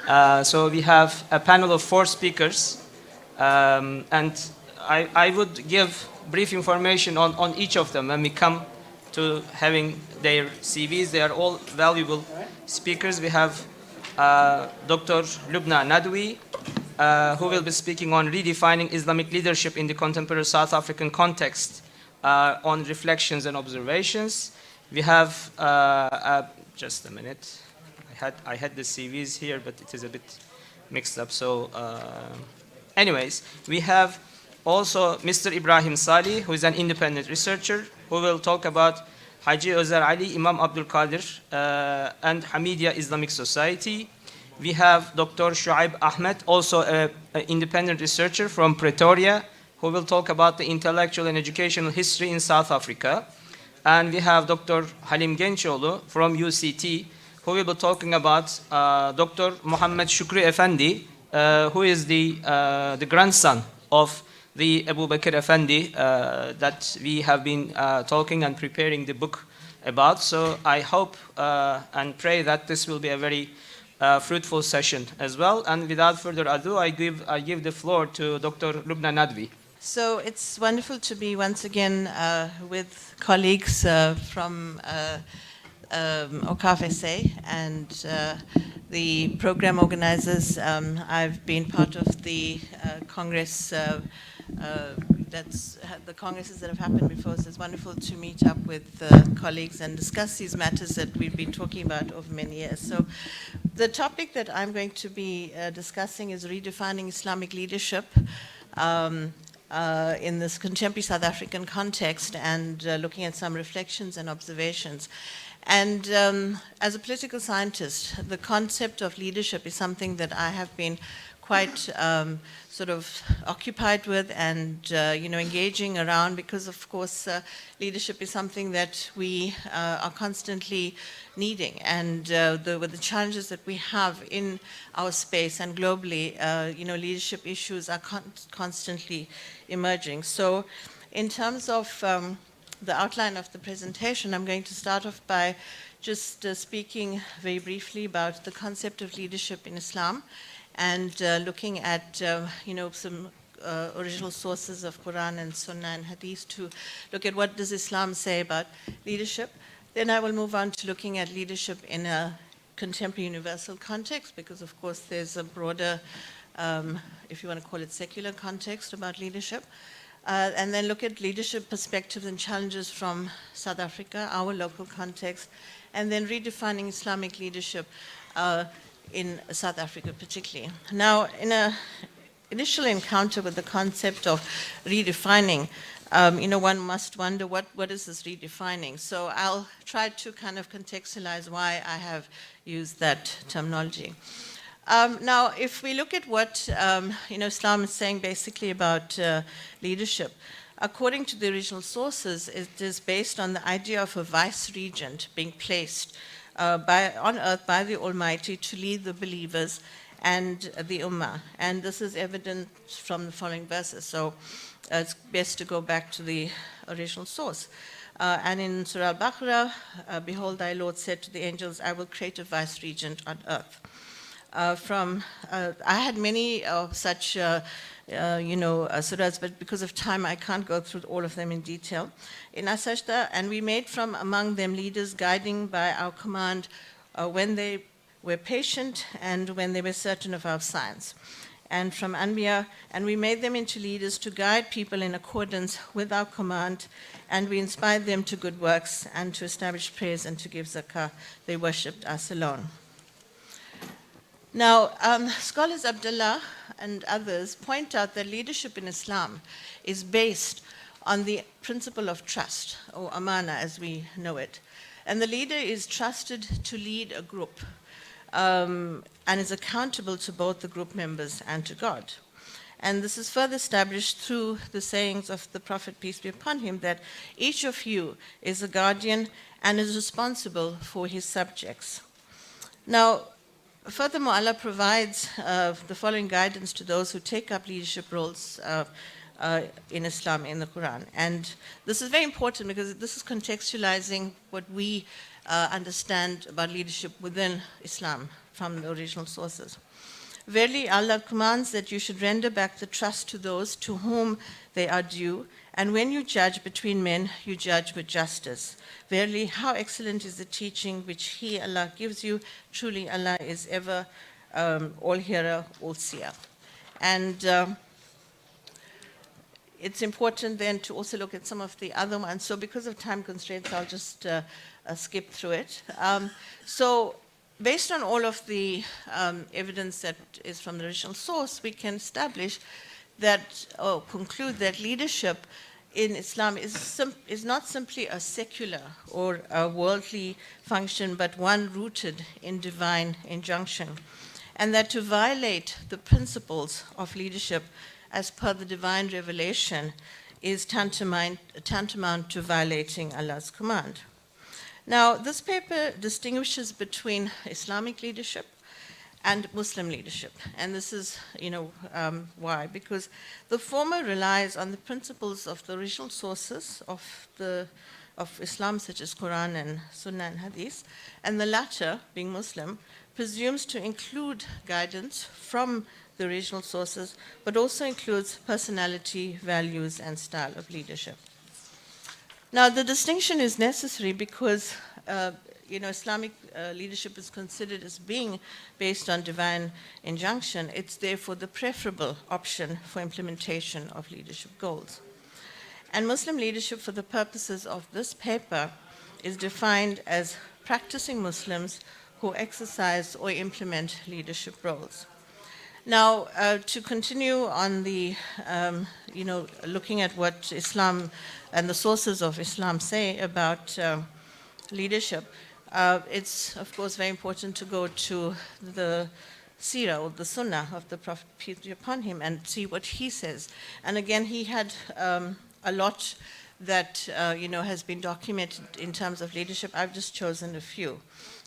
So we have a panel of 4 speakers, and I would give brief information on each of them when we come to having their CVs. They are all valuable speakers. We have Dr. Lubna Nadwi, who will be speaking on redefining Islamic leadership in the contemporary South African context, on reflections and observations. We have, just a minute, I had the CVs here, but it is a bit mixed up. So anyways, we have also Mr. Ibrahim Salih, who is an independent researcher, who will talk about Haji Özer Ali, Imam Abdul Qadir, and Hamidiya Islamic Society. We have Dr. Shuaib Ahmed, also an independent researcher from Pretoria, who will talk about the intellectual and educational history in South Africa. And we have Dr. Halim Gençoğlu from UCT, who will be talking about Dr. Muhammad Shukri Effendi, who is the grandson of the Abu Bakr Effendi that we have been talking and preparing the book about. So I hope and pray that this will be a very fruitful session as well. And without further ado, I give the floor to Dr. Lubna Nadwi. So it's wonderful to be once again with colleagues from Awqaf SA and the program organizers. I've been part of the Congress, the congresses that have happened before, so it's wonderful to meet up with colleagues and discuss these matters that we've been talking about over many years. So the topic that I'm going to be discussing is redefining Islamic leadership in this contemporary South African context, and looking at some reflections and observations. And as a political scientist, the concept of leadership is something that I have been quite sort of occupied with and engaging around, because of course leadership is something that we are constantly needing, and with the challenges that we have in our space and globally, leadership issues are constantly emerging. So in terms of the outline of the presentation, I'm going to start off by just speaking very briefly about the concept of leadership in Islam, and looking at some original sources of Quran and Sunnah and Hadith to look at what does Islam say about leadership. Then I will move on to looking at leadership in a contemporary universal context, because of course there's a broader, if you want to call it secular context about leadership. And then look at leadership perspectives and challenges from South Africa, our local context, and then redefining Islamic leadership in South Africa particularly. Now, in an initial encounter with the concept of redefining, one must wonder what is this redefining? So I'll try to kind of contextualize why I have used that terminology. Now, if we look at what Islam is saying basically about leadership, according to the original sources, it is based on the idea of a vice-regent being placed on earth by the Almighty to lead the believers and the Ummah. And this is evident from the following verses. So it's best to go back to the original source. And in Surah Al-Baqarah, behold, thy Lord said to the angels, I will create a vice-regent on earth. I had many such surahs, but because of time I can't go through all of them in detail. In As-Sajda, and we made from among them leaders guiding by our command when they were patient and when they were certain of our signs. And from Anbiya, and we made them into leaders to guide people in accordance with our command, and we inspired them to good works and to establish prayers and to give zakah. They worshipped us alone. Now, scholars Abdullah and others point out that leadership in Islam is based on the principle of trust, or amana as we know it. And the leader is trusted to lead a group and is accountable to both the group members and to God. And this is further established through the sayings of the Prophet, peace be upon him, that each of you is a guardian and is responsible for his subjects. Now, furthermore, Allah provides the following guidance to those who take up leadership roles in Islam, in the Quran. And this is very important because this is contextualizing what we understand about leadership within Islam from the original sources. Verily, Allah commands that you should render back the trust to those to whom they are due, and when you judge between men, you judge with justice. Verily, how excellent is the teaching which He, Allah, gives you. Truly, Allah is ever all-hearer, all-seer. And it's important then to also look at some of the other ones. So because of time constraints, I'll just skip through it. So based on all of the evidence that is from the original source, we can establish that, or conclude that leadership in Islam is not simply a secular or a worldly function, but one rooted in divine injunction. And that to violate the principles of leadership as per the divine revelation is tantamount to violating Allah's command. Now, this paper distinguishes between Islamic leadership and Muslim leadership. And this is, why? Because the former relies on the principles of the original sources of Islam, such as Quran and Sunnah and Hadith, and the latter, being Muslim, presumes to include guidance from the original sources, but also includes personality, values, and style of leadership. Now, the distinction is necessary because Islamic leadership is considered as being based on divine injunction. It's therefore the preferable option for implementation of leadership goals. And Muslim leadership, for the purposes of this paper, is defined as practicing Muslims who exercise or implement leadership roles. Now, to continue on the, looking at what Islam and the sources of Islam say about leadership, it's, of course, very important to go to the seerah or the sunnah of the Prophet, peace be upon him, and see what he says. And again, he had a lot that, has been documented in terms of leadership. I've just chosen a few,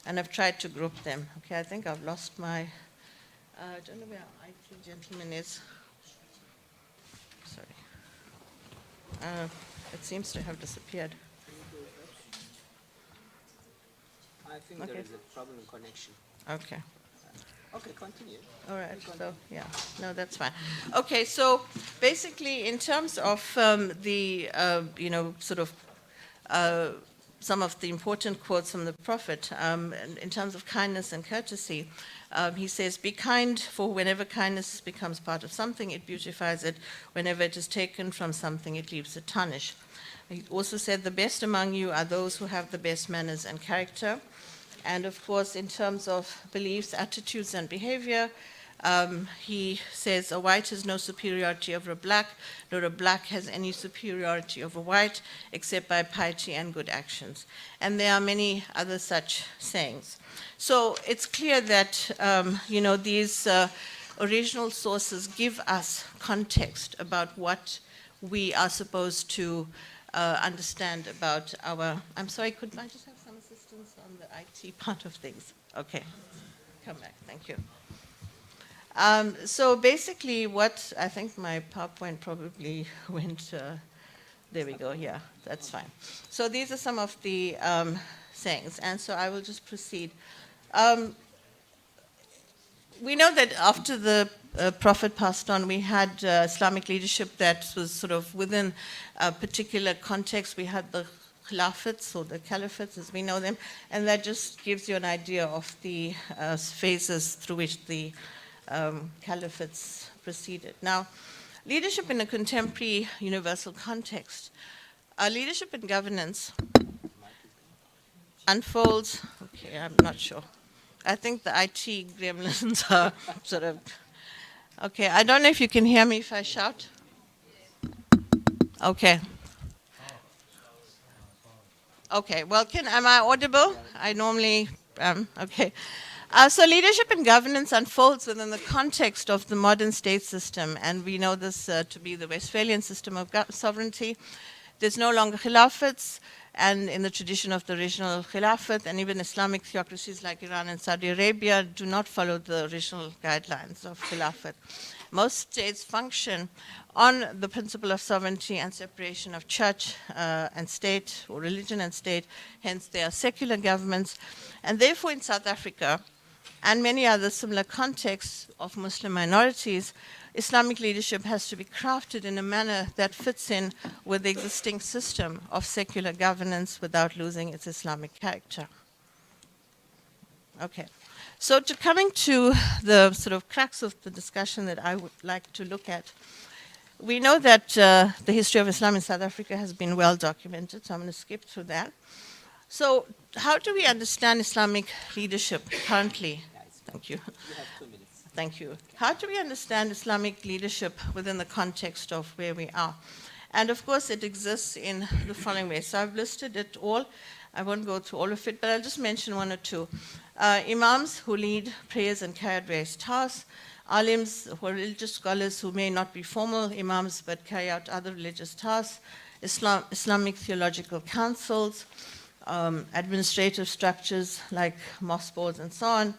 and I've tried to group them. Okay, I think I've lost my... I don't know where our IT gentleman is. Sorry. It seems to have disappeared. I think there is a problem in connection. Okay. Okay, continue. All right. So, yeah. No, that's fine. Okay, so basically in terms of some of the important quotes from the Prophet, in terms of kindness and courtesy, he says, be kind, for whenever kindness becomes part of something, it beautifies it. Whenever it is taken from something, it leaves it tarnished. He also said, the best among you are those who have the best manners and character. And of course, in terms of beliefs, attitudes, and behavior, he says, a white has no superiority over a black, nor a black has any superiority over white, except by piety and good actions. And there are many other such sayings. So it's clear that, these original sources give us context about what we are supposed to understand about our... I'm sorry, could I just have some assistance on the IT part of things? Okay, come back, thank you. So basically what, I think my PowerPoint probably went, there we go, yeah, that's fine. So these are some of the sayings, and so I will just proceed. We know that after the Prophet passed on, we had Islamic leadership that was sort of within a particular context. We had the Khilafats, or the Caliphates as we know them, and that just gives you an idea of the phases through which the Caliphates proceeded. Now, leadership in a contemporary universal context. Leadership and governance unfolds, okay, I'm not sure. I think the IT gremlins are sort of, okay, I don't know if you can hear me if I shout. Okay. Okay, well, am I audible? I normally am, okay. So leadership and governance unfolds within the context of the modern state system, and we know this to be the Westphalian system of sovereignty. There's no longer khilafats, and in the tradition of the original khilafat, and even Islamic theocracies like Iran and Saudi Arabia do not follow the original guidelines of khilafat. Most states function on the principle of sovereignty and separation of church and state, or religion and state, hence they are secular governments. And therefore in South Africa, and many other similar contexts of Muslim minorities, Islamic leadership has to be crafted in a manner that fits in with the existing system of secular governance without losing its Islamic character. Okay. So coming to the sort of crux of the discussion that I would like to look at, we know that the history of Islam in South Africa has been well documented, so I'm going to skip through that. So how do we understand Islamic leadership currently? Thank you. You have 2 minutes. Thank you. How do we understand Islamic leadership within the context of where we are? And of course, it exists in the following way. So I've listed it all. I won't go through all of it, but I'll just mention one or two. Imams who lead prayers and carry out various tasks. Alims, who are religious scholars who may not be formal imams but carry out other religious tasks. Islamic theological councils, administrative structures like mosque boards and so on.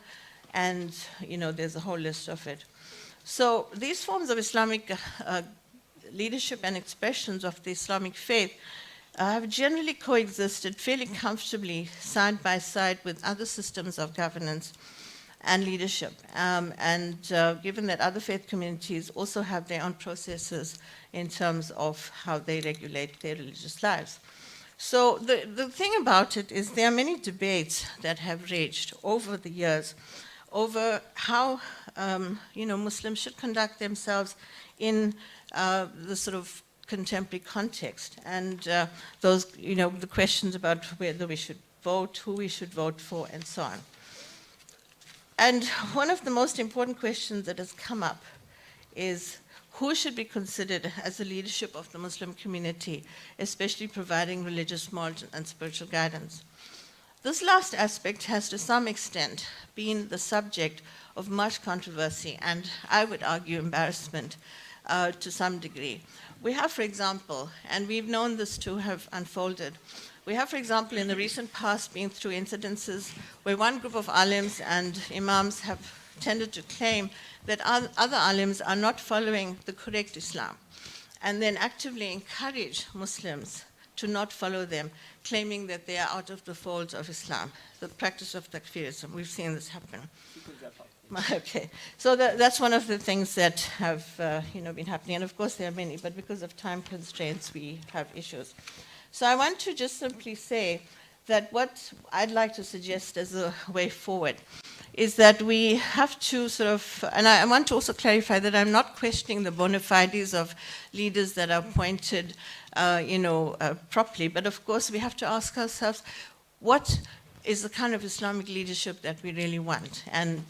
And, there's a whole list of it. So these forms of Islamic leadership and expressions of the Islamic faith have generally coexisted fairly comfortably side by side with other systems of governance and leadership. Given that other faith communities also have their own processes in terms of how they regulate their religious lives. So the thing about it is there are many debates that have raged over the years over how Muslims should conduct themselves in the sort of contemporary context, and the questions about whether we should vote, who we should vote for, and so on. And one of the most important questions that has come up is who should be considered as the leadership of the Muslim community, especially providing religious, moral, and spiritual guidance. This last aspect has to some extent been the subject of much controversy and, I would argue, embarrassment to some degree. We have, for example, and we've known this to have unfolded, we have, for example, in the recent past been through incidences where one group of alims and imams have tended to claim that other alims are not following the correct Islam, and then actively encourage Muslims to not follow them, claiming that they are out of the folds of Islam, the practice of takfirism. We've seen this happen. Okay, so that's one of the things that have been happening, and of course there are many, but because of time constraints, we have issues. So I want to just simply say that what I'd like to suggest as a way forward is that we have to sort of, and I want to also clarify that I'm not questioning the bona fides of leaders that are appointed, properly, but of course we have to ask ourselves, what is the kind of Islamic leadership that we really want? And,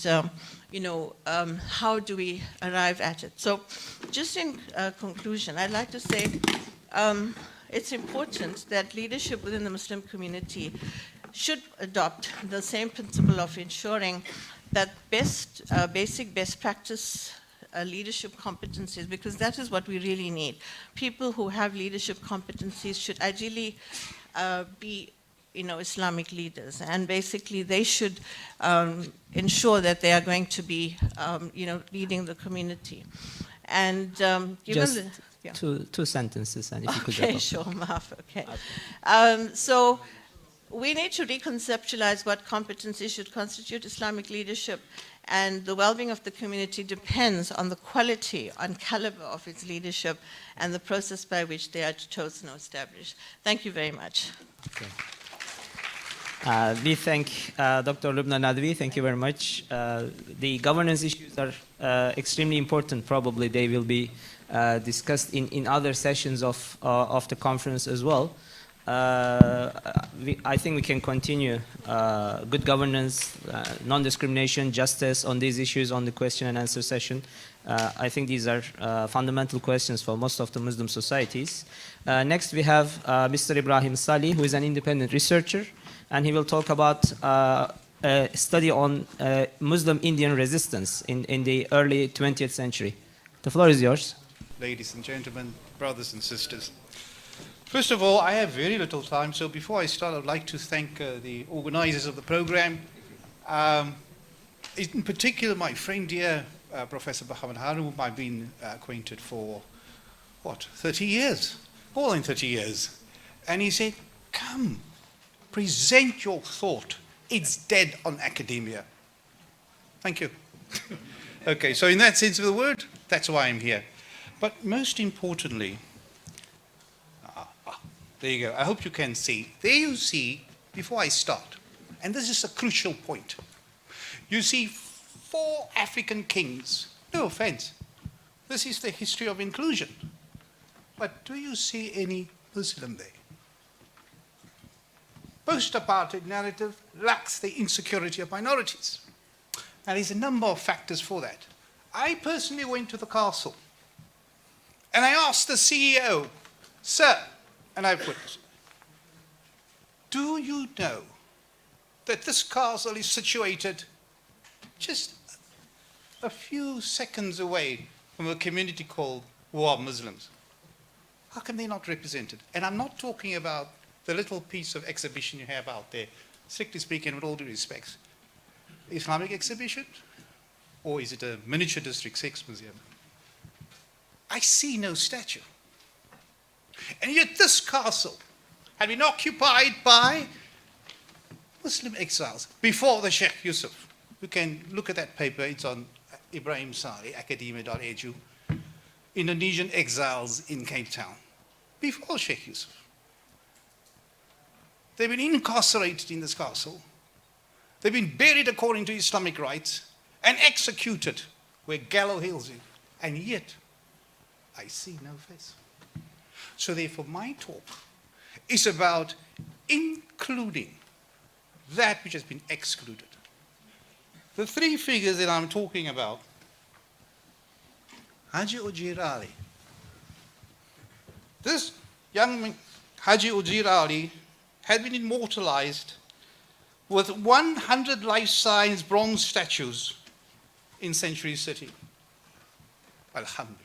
how do we arrive at it? So just in conclusion, I'd like to say it's important that leadership within the Muslim community should adopt the same principle of ensuring that basic best practice leadership competencies, because that is what we really need. People who have leadership competencies should ideally be Islamic leaders, and basically they should ensure that they are going to be leading the community. And given two sentences, and if you could wrap up. Sure, Maaf, okay. So we need to reconceptualize what competencies should constitute Islamic leadership, and the well-being of the community depends on the quality and caliber of its leadership and the process by which they are chosen or established. Thank you very much. Okay. We thank Dr. Lubna Nadwi. Thank you very much. The governance issues are extremely important. Probably they will be discussed in other sessions of the conference as well. I think we can continue good governance, non-discrimination, justice on these issues on the question and answer session. I think these are fundamental questions for most of the Muslim societies. Next we have Mr. Ibrahim Salih, who is an independent researcher, and he will talk about a study on Muslim Indian resistance in the early 20th century. The floor is yours. Ladies and gentlemen, brothers and sisters. First of all, I have very little time, so before I start, I'd like to thank the organizers of the program. In particular, my friend here, Professor Muhammad Harun, whom I've been acquainted for, 30 years? More than 30 years. And he said, come, present your thought. It's dead on academia. Thank you. Okay, so in that sense of the word, that's why I'm here. But most importantly, there you go. I hope you can see. There you see, before I start, and this is a crucial point, you see 4 African kings. No offense. This is the history of inclusion. But do you see any Muslim there? Post-apartheid narrative lacks the insecurity of minorities. Now, there's a number of factors for that. I personally went to the castle, and I asked the CEO, sir, and I put, do you know that this castle is situated just a few seconds away from a community called War Muslims? How come they're not represented? And I'm not talking about the little piece of exhibition you have out there, strictly speaking, with all due respects. Islamic exhibition? Or is it a miniature District 6 museum? I see no statue. And yet this castle had been occupied by Muslim exiles before the Sheikh Yusuf. You can look at that paper, it's on Ibrahim Sari, academia.edu, Indonesian exiles in Cape Town, before Sheikh Yusuf. They've been incarcerated in this castle. They've been buried according to Islamic rites and executed where Gallows Hills is. And yet, I see no face. So therefore, my talk is about including that which has been excluded. The 3 figures that I'm talking about, Haji Ujir Ali. This young Haji Ujir Ali had been immortalized with 100 life-size bronze statues in Century City. Alhamdulillah.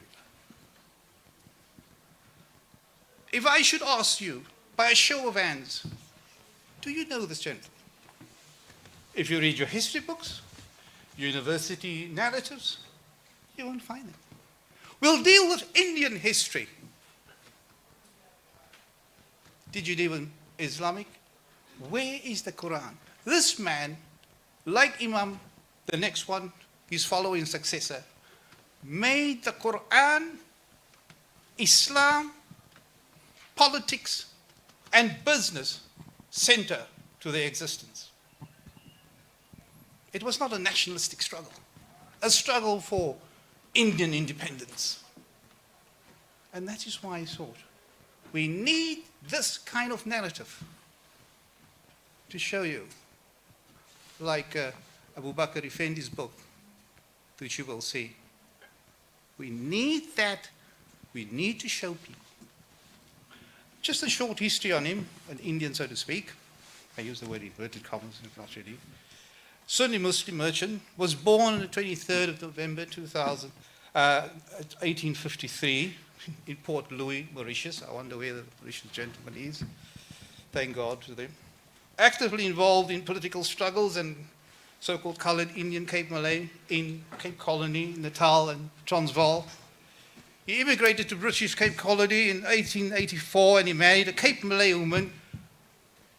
If I should ask you, by a show of hands, do you know this gentleman? If you read your history books, university narratives, you won't find it. We'll deal with Indian history. Did you deal with Islamic? Where is the Quran? This man, like Imam, the next one, his following successor, made the Quran, Islam, politics, and business center to their existence. It was not a nationalistic struggle, a struggle for Indian independence. And that is why I thought we need this kind of narrative to show you, like Abu Bakr Effendi's book, which you will see. We need that. We need to show people. Just a short history on him, an Indian, so to speak. I use the word inverted commas, not really. Sunni Muslim merchant, was born on the 23rd of November 1853 in Port Louis, Mauritius. I wonder where the Mauritius gentleman is. Thank God to them. Actively involved in political struggles and so-called coloured Indian Cape Malay in Cape Colony, Natal and Transvaal. He immigrated to British Cape Colony in 1884 and he married a Cape Malay woman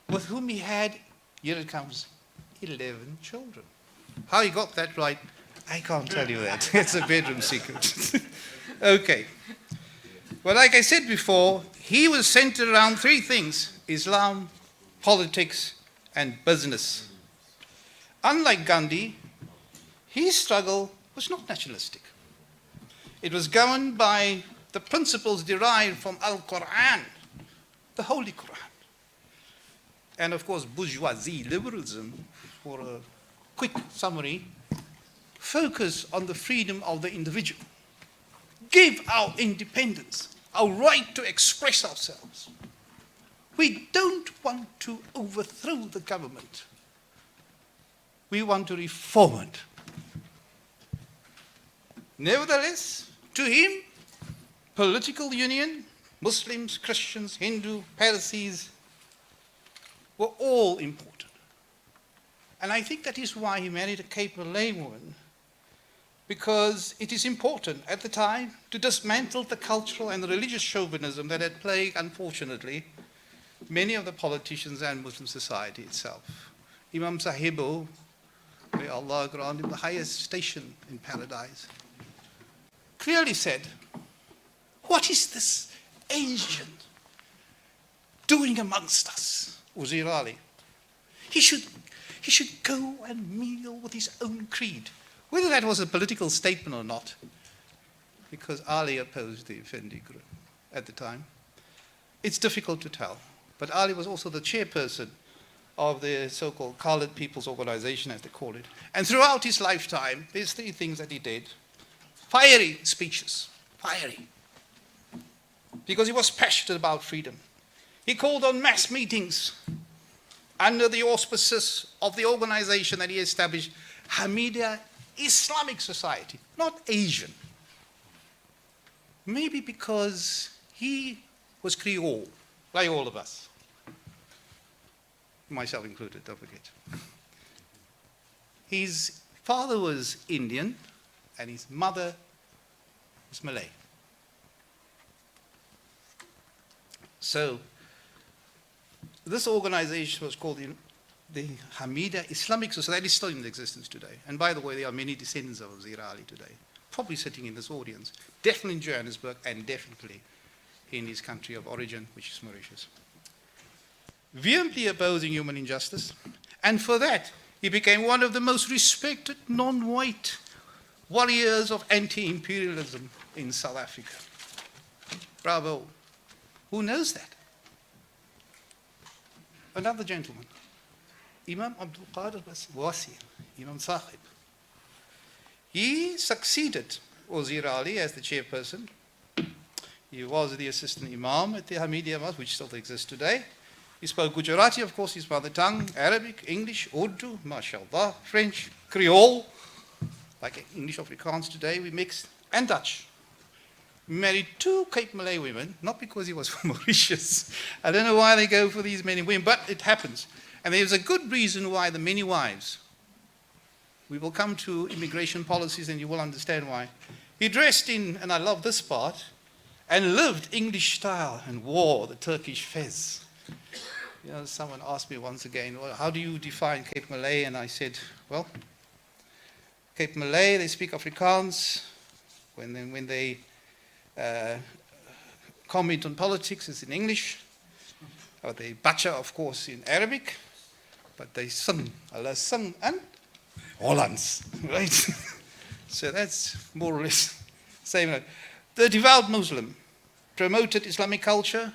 with whom he had, here it comes, 11 children. How he got that right, I can't tell you that. It's a bedroom secret. Okay. Well, like I said before, he was centered around 3 things: Islam, politics, and business. Unlike Gandhi, his struggle was not nationalistic. It was governed by the principles derived from Al-Quran, the Holy Quran. And of course, bourgeoisie liberalism, for a quick summary, focus on the freedom of the individual. Give our independence, our right to express ourselves. We don't want to overthrow the government. We want to reform it. Nevertheless, to him, political union, Muslims, Christians, Hindu, Parsis, were all important. And I think that is why he married a Cape Malay woman, because it is important at the time to dismantle the cultural and the religious chauvinism that had plagued, unfortunately, many of the politicians and Muslim society itself. Imam Sahibu may Allah grant him the highest station in paradise, clearly said, what is this Asian doing amongst us? Wazir Ali. He should go and mingle with his own creed. Whether that was a political statement or not, because Ali opposed the Effendi group at the time, it's difficult to tell. But Ali was also the chairperson of the so-called Khalid People's Organization, as they call it. And throughout his lifetime, there's three things that he did. Fiery speeches, fiery. Because he was passionate about freedom. He called on mass meetings under the auspices of the organization that he established, Hamidiya Islamic Society, not Asian. Maybe because he was Creole, like all of us. Myself included, don't forget. His father was Indian and his mother was Malay. So, this organization was called the Hamidiya Islamic Society. That is still in existence today. And by the way, there are many descendants of Wazir Ali today, probably sitting in this audience, definitely in Johannesburg and definitely in his country of origin, which is Mauritius. Vehemently opposing human injustice, and for that, he became one of the most respected non-white warriors of anti-imperialism in South Africa. Bravo. Who knows that? Another gentleman, Imam Abdul Qadir Wasi, Imam Sahib. He succeeded Wazir Ali as the chairperson. He was the assistant imam at the Hamidiya Mosque, which still exists today. He spoke Gujarati, of course, his mother tongue, Arabic, English, Urdu, mashallah, French, Creole, like English Afrikaans today, we mixed, and Dutch. Married 2 Cape Malay women, not because he was from Mauritius. I don't know why they go for these many women, but it happens. And there's a good reason why the many wives. We will come to immigration policies and you will understand why. He dressed in, and I love this part, and lived English style and wore the Turkish fez. You know, someone asked me once again, well, how do you define Cape Malay? And I said, well, Cape Malay, they speak Afrikaans. When they comment on politics, it's in English. Or they bacha, of course, in Arabic. But they sing, Allah sing, and Hollands, right? So that's more or less same. The devout Muslim promoted Islamic culture,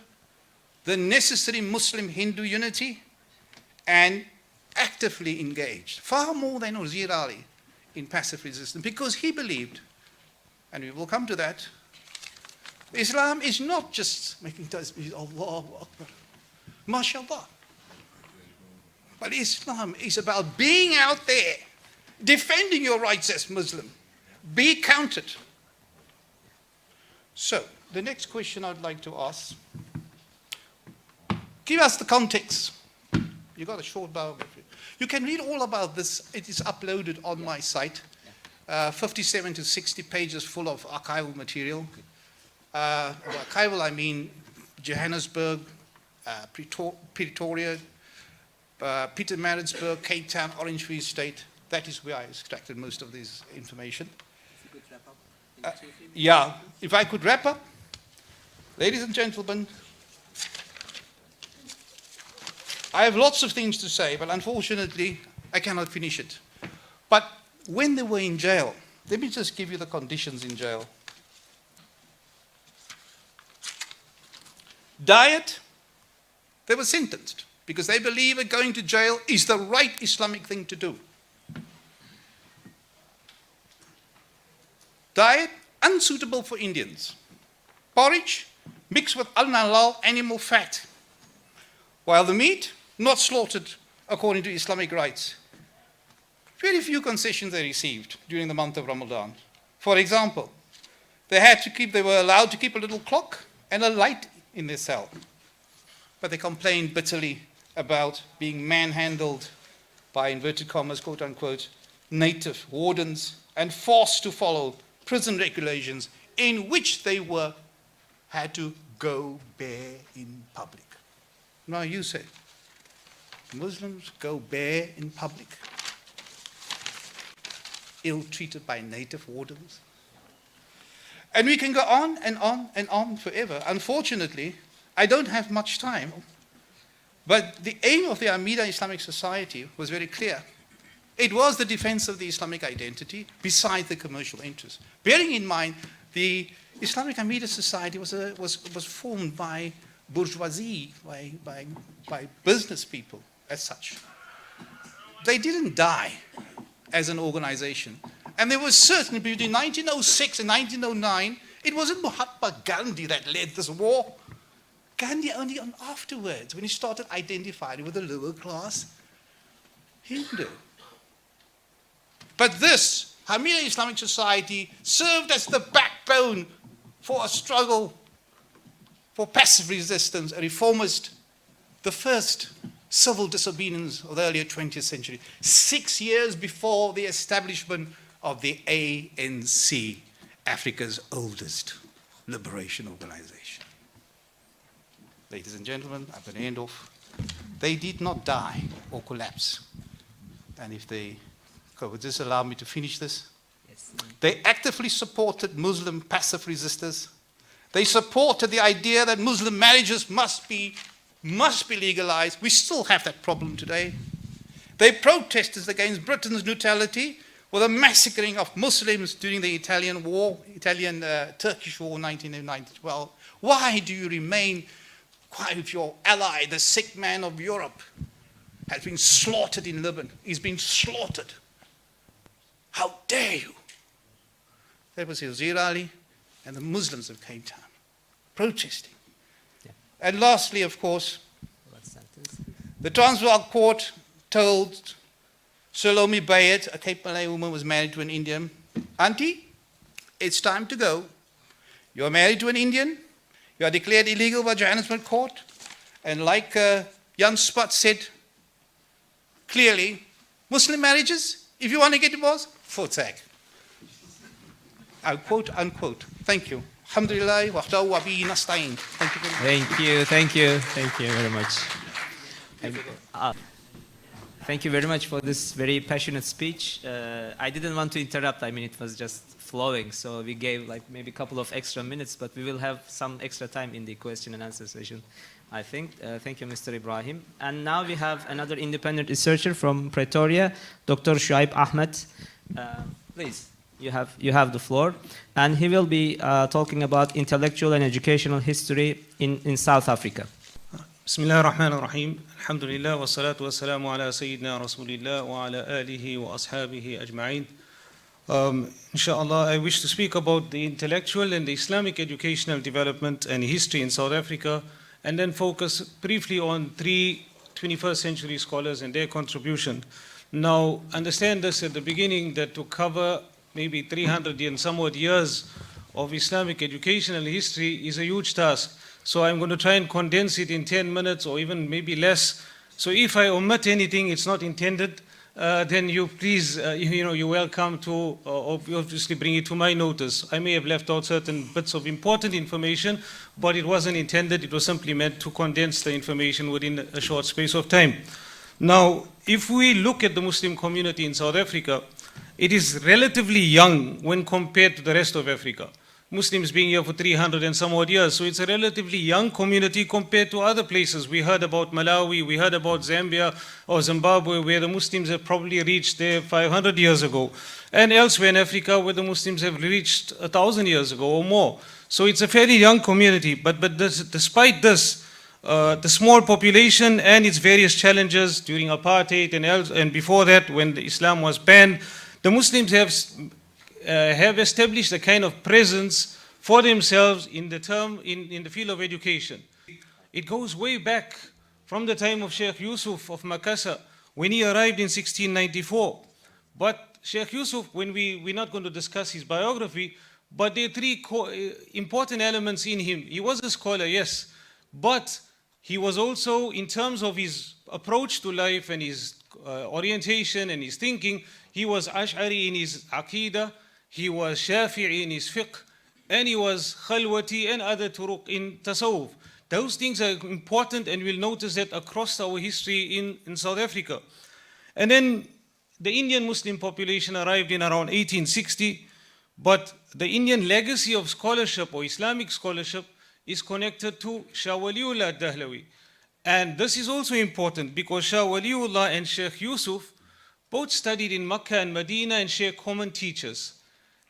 the necessary Muslim-Hindu unity, and actively engaged, far more than Wazir Ali, in passive resistance, because he believed, and we will come to that, Islam is not just making tasbih, Allahu Akbar, mashallah. But Islam is about being out there, defending your rights as Muslim. Be counted. So, the next question I'd like to ask, give us the context. You got a short biography. You can read all about this. It is uploaded on my site. 57 to 60 pages full of archival material. Archival, I mean Johannesburg, Pretoria, Pietermaritzburg, Cape Town, Orange Free State. That is where I extracted most of this information. If you could wrap up. Yeah, if I could wrap up. Ladies and gentlemen, I have lots of things to say, but unfortunately, I cannot finish it. But when they were in jail, let me just give you the conditions in jail. Diet, they were sentenced because they believe that going to jail is the right Islamic thing to do. Diet, unsuitable for Indians. Porridge, mixed with al-halal animal fat. While the meat, not slaughtered according to Islamic rites. Very few concessions they received during the month of Ramadan. For example, they were allowed to keep a little clock and a light in their cell. But they complained bitterly about being manhandled by, inverted commas, quote unquote, native wardens and forced to follow prison regulations in which they had to go bare in public. Now you say, Muslims go bare in public. ill-treated by native wardens. And we can go on and on and on forever. Unfortunately, I don't have much time, but the aim of the Amida Islamic Society was very clear. It was the defense of the Islamic identity beside the commercial interests. Bearing in mind, the Islamic Amida Society was formed by bourgeoisie, by business people as such. They didn't die as an organization. And there was certainly between 1906 and 1909, it wasn't Mahatma Gandhi that led this war. Gandhi only afterwards, when he started identifying with the lower class Hindu. But this, Hamida Islamic Society, served as the backbone for a struggle for passive resistance, a reformist, the first civil disobedience of the earlier 20th century, 6 years before the establishment of the ANC, Africa's oldest liberation organization. Ladies and gentlemen, I'm going to end off. They did not die or collapse. And if they would just allow me to finish this. Yes. They actively supported Muslim passive resistors. They supported the idea that Muslim marriages must be legalized. We still have that problem today. They protested against Britain's neutrality with the massacring of Muslims during the Turkish War 1912. Why do you remain quiet if your ally, the sick man of Europe, has been slaughtered in Lebanon? He's been slaughtered. How dare you? That was Yazir Ali and the Muslims of Cape Town protesting. Yeah. And lastly, of course, the Transvaal court told Salome Bayat, a Cape Malay woman, was married to an Indian, "Auntie, it's time to go. You're married to an Indian. You are declared illegal by Johannesburg court." And like Jan Spot said clearly, Muslim marriages, if you want to get divorced, voortzak. Quote, unquote. Thank you. Alhamdulillah, wahdahu wa bihi nasta'in. Thank you very much. Thank you very much. Thank you very much for this very passionate speech. I didn't want to interrupt. I mean, it was just flowing. So we gave like maybe a couple of extra minutes, but we will have some extra time in the question and answer session, I think. Thank you, Mr. Ibrahim. And now we have another independent researcher from Pretoria, Dr. Shuaib Ahmed. Please, you have the floor. And he will be talking about intellectual and educational history in South Africa. Bismillah ar-Rahman ar-Rahim. Alhamdulillah wa salatu wa salamu ala Sayyidina Rasulillah wa ala alihi wa ashabihi ajma'in. Inshallah, I wish to speak about the intellectual and the Islamic educational development and history in South Africa, and then focus briefly on 3 21st century scholars and their contribution. Now, understand this at the beginning, that to cover maybe 300 and somewhat years of Islamic educational history is a huge task. So I'm going to try and condense it in 10 minutes or even maybe less. So if I omit anything, it's not intended, then you please, you're welcome to obviously bring it to my notice. I may have left out certain bits of important information, but it wasn't intended. It was simply meant to condense the information within a short space of time. Now, if we look at the Muslim community in South Africa, it is relatively young when compared to the rest of Africa. Muslims being here for 300 and some odd years. So it's a relatively young community compared to other places. We heard about Malawi, we heard about Zambia or Zimbabwe, where the Muslims have probably reached there 500 years ago. And elsewhere in Africa, where the Muslims have reached 1,000 years ago or more. So it's a fairly young community. But despite this, the small population and its various challenges during apartheid and before that, when Islam was banned, the Muslims have established a kind of presence for themselves in the field of education. It goes way back from the time of Sheikh Yusuf of Makassar, when he arrived in 1694. But Sheikh Yusuf, we're not going to discuss his biography, but there are 3 important elements in him. He was a scholar, yes, but he was also, in terms of his approach to life and his orientation and his thinking, he was Ash'ari in his Aqidah, he was Shafi'i in his fiqh, and he was Khalwati and other turuq in tasawwuf. Those things are important, and we'll notice that across our history in South Africa. And then the Indian Muslim population arrived in around 1860, but the Indian legacy of scholarship or Islamic scholarship is connected to Shah Waliullah Dahlawi. And this is also important because Shah Waliullah and Sheikh Yusuf both studied in Makkah and Medina and share common teachers.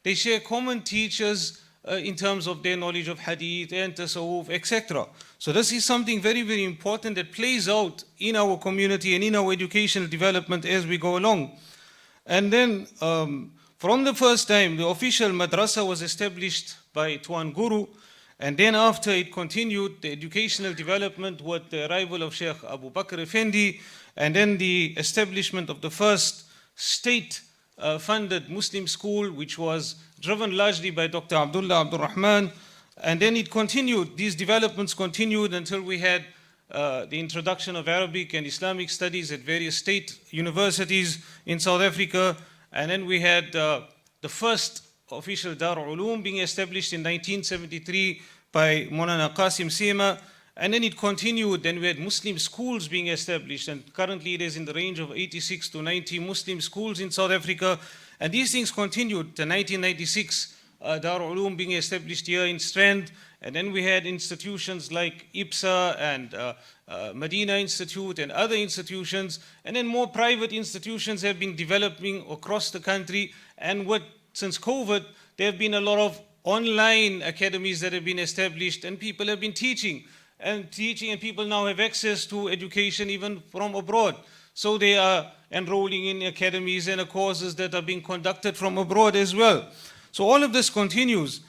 They share common teachers in terms of their knowledge of hadith and tasawwuf, etc. So this is something very, very important that plays out in our community and in our educational development as we go along. And then from the first time, the official madrasa was established by Tuan Guru, and then after it continued the educational development with the arrival of Sheikh Abu Bakr Effendi, and then the establishment of the first state-funded Muslim school, which was driven largely by Dr. Abdullah Abdul Rahman. And then it continued, these developments continued until we had the introduction of Arabic and Islamic studies at various state universities in South Africa. And then we had the first official Dar Ulum being established in 1973 by Maulana Qasim Sema. And then it continued, then we had Muslim schools being established, and currently it is in the range of 86 to 90 Muslim schools in South Africa. And these things continued to 1996, Dar Ulum being established here in Strand, and then we had institutions like IPSA and Medina Institute and other institutions, and then more private institutions have been developing across the country. And since COVID, there have been a lot of online academies that have been established, and people have been teaching, and people now have access to education even from abroad. So they are enrolling in academies and courses that are being conducted from abroad as well. So all of this continues.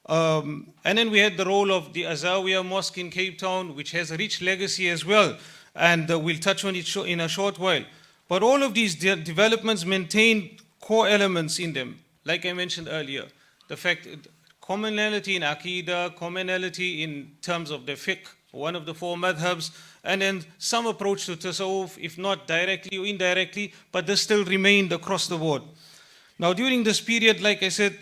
And then we had the role of the Azawiya Mosque in Cape Town, which has a rich legacy as well. And we'll touch on it in a short while. But all of these developments maintain core elements in them. Like I mentioned earlier, the fact commonality in Aqidah, commonality in terms of the fiqh, one of the four madhabs, and then some approach to tasawwuf, if not directly or indirectly, but this still remained across the board. Now during this period, like I said,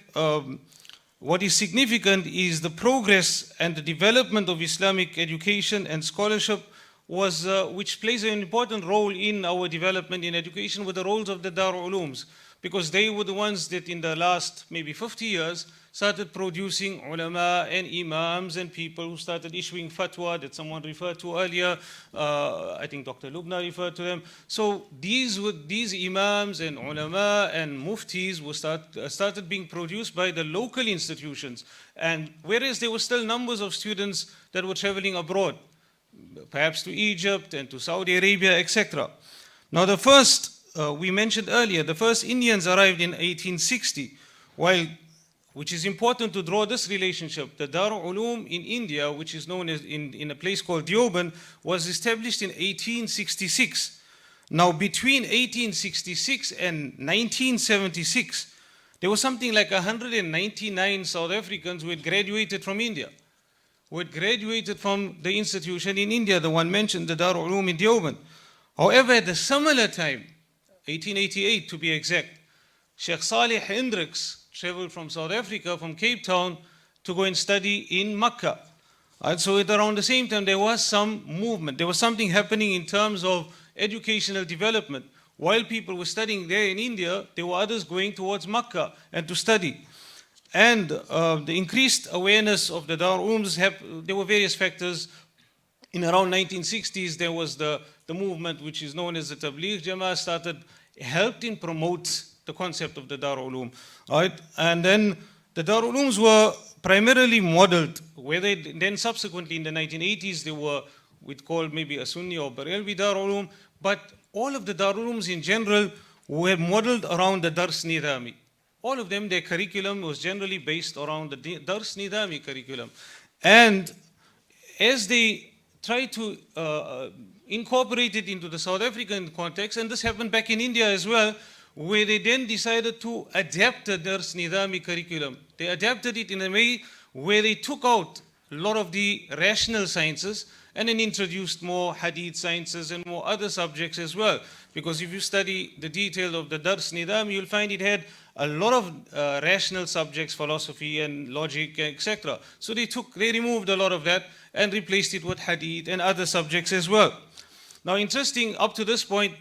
what is significant is the progress and the development of Islamic education and scholarship was, which plays an important role in our development in education, with the roles of the Dar Ulums, because they were the ones that in the last maybe 50 years started producing ulama and imams and people who started issuing fatwa that someone referred to earlier. I think Dr. Lubna referred to them. So these imams and ulama and muftis were started being produced by the local institutions, and whereas there were still numbers of students that were traveling abroad, perhaps to Egypt and to Saudi Arabia, etc. Now the first, we mentioned earlier, the first Indians arrived in 1860, which is important to draw this relationship. The Dar Ulum in India, which is known as in a place called Deoband, was established in 1866. Now between 1866 and 1976, there was something like 199 South Africans who had graduated from India, who had graduated from the institution in India, the one mentioned, the Dar Ulum in Deoband. However, at the similar time, 1888 to be exact, Sheikh Saleh Hendricks traveled from South Africa, from Cape Town, to go and study in Makkah. And so at around the same time, there was some movement. There was something happening in terms of educational development. While people were studying there in India, there were others going towards Makkah and to study. And the increased awareness of the Dar Ulums, there were various factors. In around 1960s, there was the movement which is known as the Tabligh Jama'ah helped in promote the concept of the Dar Ulum. Right? And then the Dar Ulums were primarily modeled, where then subsequently in the 1980s, they were, we'd call maybe a Sunni or Barelvi Dar Ulum, but all of the Dar Ulums in general were modeled around the Dars Nidami. All of them, their curriculum was generally based around the Dars Nidami curriculum. And as they tried to incorporate it into the South African context, and this happened back in India as well, where they then decided to adapt the Dars Nidami curriculum. They adapted it in a way where they took out a lot of the rational sciences and then introduced more hadith sciences and more other subjects as well. Because if you study the detail of the Dars Nidami, you'll find it had a lot of rational subjects, philosophy and logic, etc. So they removed a lot of that and replaced it with hadith and other subjects as well. Now interesting, up to this point,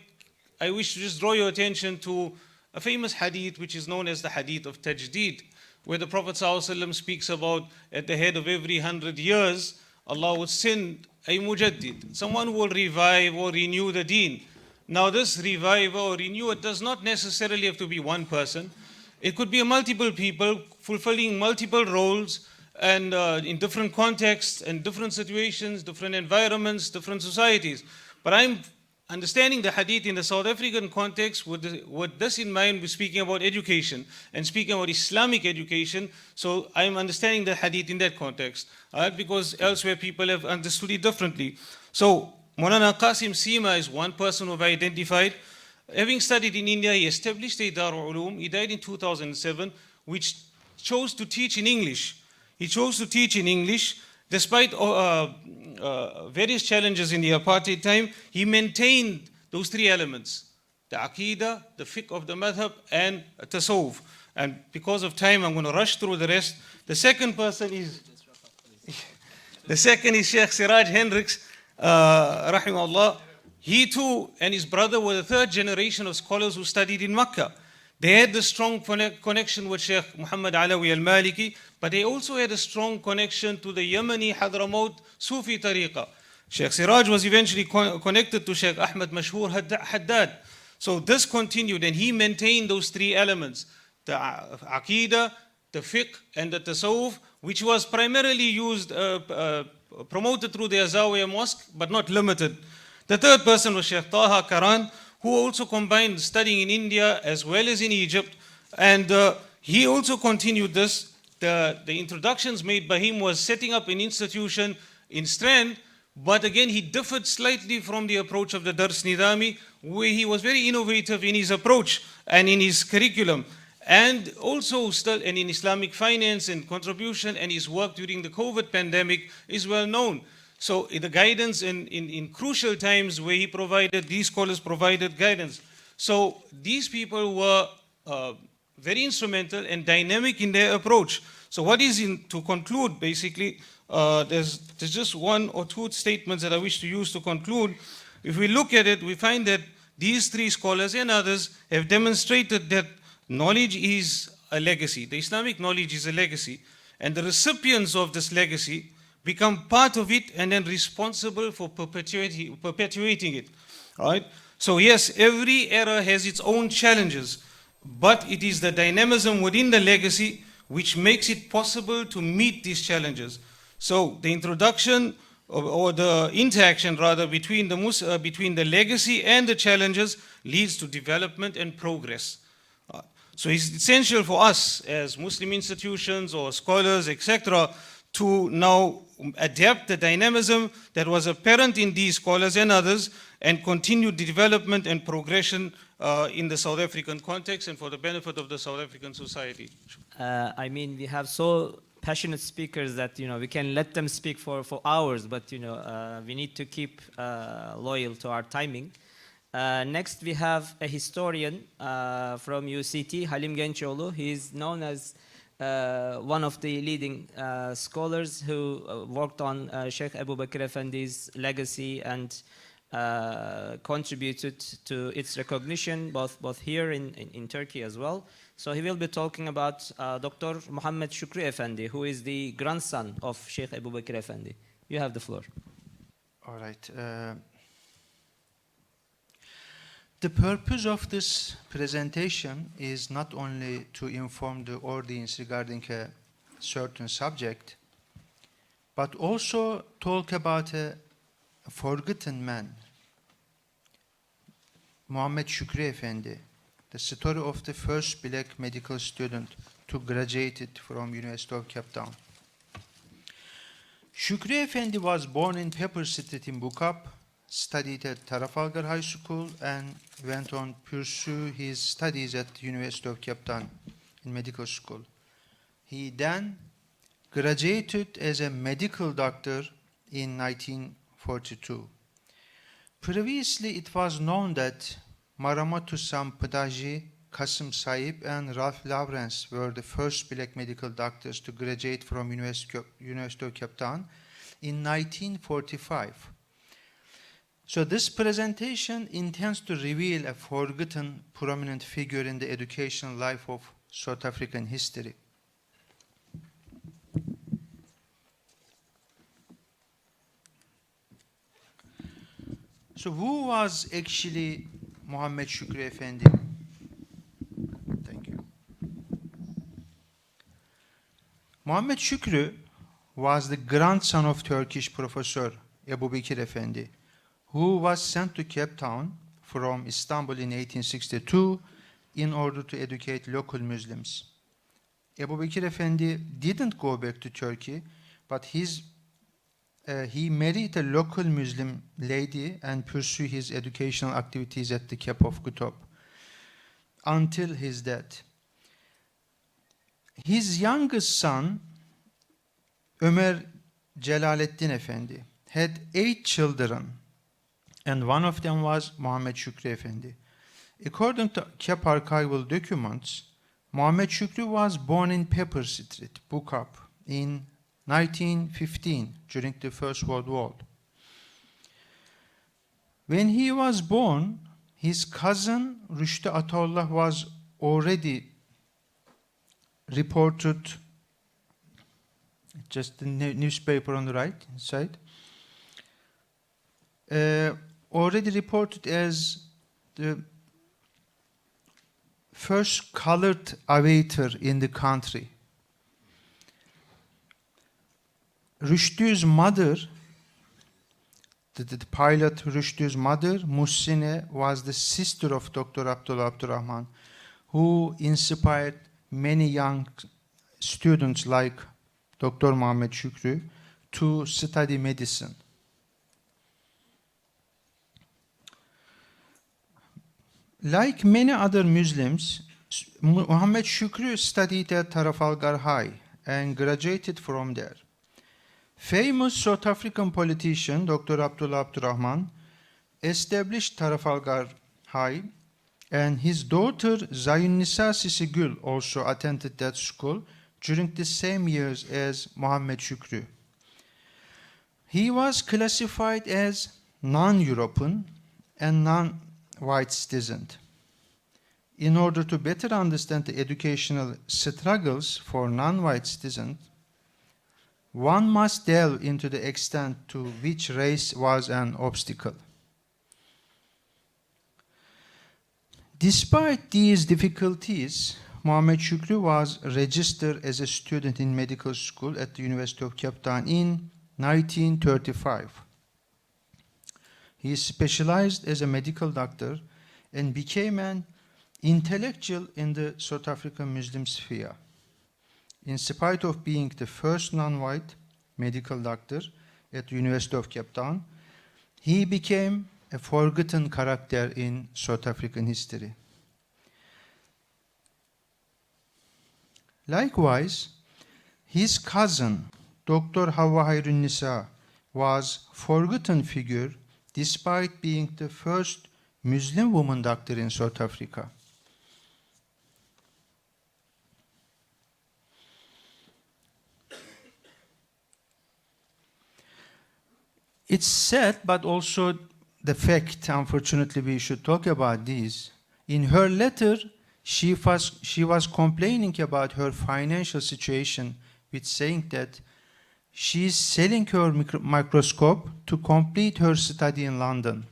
I wish to just draw your attention to a famous hadith which is known as the hadith of Tajdeed, where the Prophet ﷺ speaks about at the head of every 100 years, Allah would send a mujaddid, someone who will revive or renew the deen. Now this revive or renew, it does not necessarily have to be one person. It could be multiple people fulfilling multiple roles and in different contexts and different situations, different environments, different societies. But I'm understanding the hadith in the South African context with this in mind, we're speaking about education and speaking about Islamic education. So I'm understanding the hadith in that context, because elsewhere people have understood it differently. So Maulana Qasim Seema is one person who I've identified. Having studied in India, he established a Darul Uloom. He died in 2007, which chose to teach in English. He chose to teach in English. Despite various challenges in the apartheid time, he maintained those three elements: the Aqidah, the fiqh of the madhab, and tasawwuf. And because of time, I'm going to rush through the rest. The second is Sheikh Siraj Hendricks, rahimahullah. He too and his brother were the third generation of scholars who studied in Makkah. They had the strong connection with Sheikh Muhammad Alawi al-Maliki, but they also had a strong connection to the Yemeni Hadramaut Sufi tariqa. Sheikh Siraj was eventually connected to Sheikh Ahmad Mashhur Haddad. So this continued, and he maintained those three elements: the Aqidah, the fiqh, and the tasawwuf, which was primarily used, promoted through the Zawiya Mosque, but not limited. The third person was Sheikh Taha Karan, who also combined studying in India as well as in Egypt. And he also continued this. The introductions made by him was setting up an institution in Strand, but again, he differed slightly from the approach of the Dars Nidami, where he was very innovative in his approach and in his curriculum. And also still, and in Islamic finance and contribution, and his work during the COVID pandemic is well known. So the guidance in crucial times where he provided, these scholars provided guidance. So these people were very instrumental and dynamic in their approach. So what is to conclude, basically, there's just one or two statements that I wish to use to conclude. If we look at it, we find that these three scholars and others have demonstrated that knowledge is a legacy. The Islamic knowledge is a legacy. And the recipients of this legacy become part of it and then responsible for perpetuating it. All right? So yes, every era has its own challenges, but it is the dynamism within the legacy which makes it possible to meet these challenges. So the introduction or the interaction rather between the legacy and the challenges leads to development and progress. So it's essential for us as Muslim institutions or scholars, etc., to now adapt the dynamism that was apparent in these scholars and others and continue the development and progression in the South African context and for the benefit of the South African society. I mean, we have so passionate speakers that, we can let them speak for hours, but, we need to keep loyal to our timing. Next, we have a historian from UCT, Halim Gençoğlu. He is known as one of the leading scholars who worked on Sheikh Abu Bakr Effendi's legacy and contributed to its recognition both here in Turkey as well. So he will be talking about Dr. Muhammad Shukri Effendi, who is the grandson of Sheikh Abu Bakr Effendi. You have the floor. All right. The purpose of this presentation is not only to inform the audience regarding a certain subject, but also talk about a forgotten man, Muhammad Shukri Effendi, the story of the first black medical student to graduate from University of Cape Town. Shukri Effendi was born in Pepper Street in Bukap, studied at Trafalgar High School, and went on to pursue his studies at the University of Cape Town in medical school. He then graduated as a medical doctor in 1942. Previously, it was known that Maramatu Sampadaji, Qasim Saib, and Ralph Lawrence were the first black medical doctors to graduate from University of Cape Town in 1945. So this presentation intends to reveal a forgotten prominent figure in the educational life of South African history. So who was actually Muhammed Shukri Efendi? Thank you. Muhammed Shukri was the grandson of Turkish professor Ebu Bekir Efendi, who was sent to Cape Town from Istanbul in 1862 in order to educate local Muslims. Ebu Bekir Efendi didn't go back to Turkey, but he married a local Muslim lady and pursued his educational activities at the Cape of Good Hope until his death. His youngest son, Ömer Celaleddin Efendi, had 8 children, and one of them was Muhammed Shukri Efendi. According to Cape archival documents, Muhammed Shukri was born in Pepper Street, Waqf, in 1915 during the First World War. When he was born, his cousin Rüştü Ataullah was already reported, just the newspaper on the right side, already reported as the first colored aviator in the country. Rüştü's mother, the pilot Rüştü's mother, Muhsine, was the sister of Dr. Abdullah Abdurrahman, who inspired many young students like Dr. Muhammed Shukri to study medicine. Like many other Muslims, Muhammed Shukri studied at Trafalgar High and graduated from there. Famous South African politician Dr. Abdullah Abdurrahman established Trafalgar High, and his daughter Zayunnisa Sisigül also attended that school during the same years as Muhammed Shukri. He was classified as non-European and non-white citizen. In order to better understand the educational struggles for non-white citizens, one must delve into the extent to which race was an obstacle. Despite these difficulties, Muhammed Shukri was registered as a student in medical school at the University of Cape Town in 1935. He specialized as a medical doctor and became an intellectual in the South African Muslim sphere. In spite of being the first non-white medical doctor at the University of Cape Town, he became a forgotten character in South African history. Likewise, his cousin, Dr. Havva Hayrunnisa, was a forgotten figure despite being the first Muslim woman doctor in South Africa. It's sad, but also the fact, unfortunately, we should talk about this. In her letter, she was complaining about her financial situation with saying that she is selling her microscope to complete her study in London.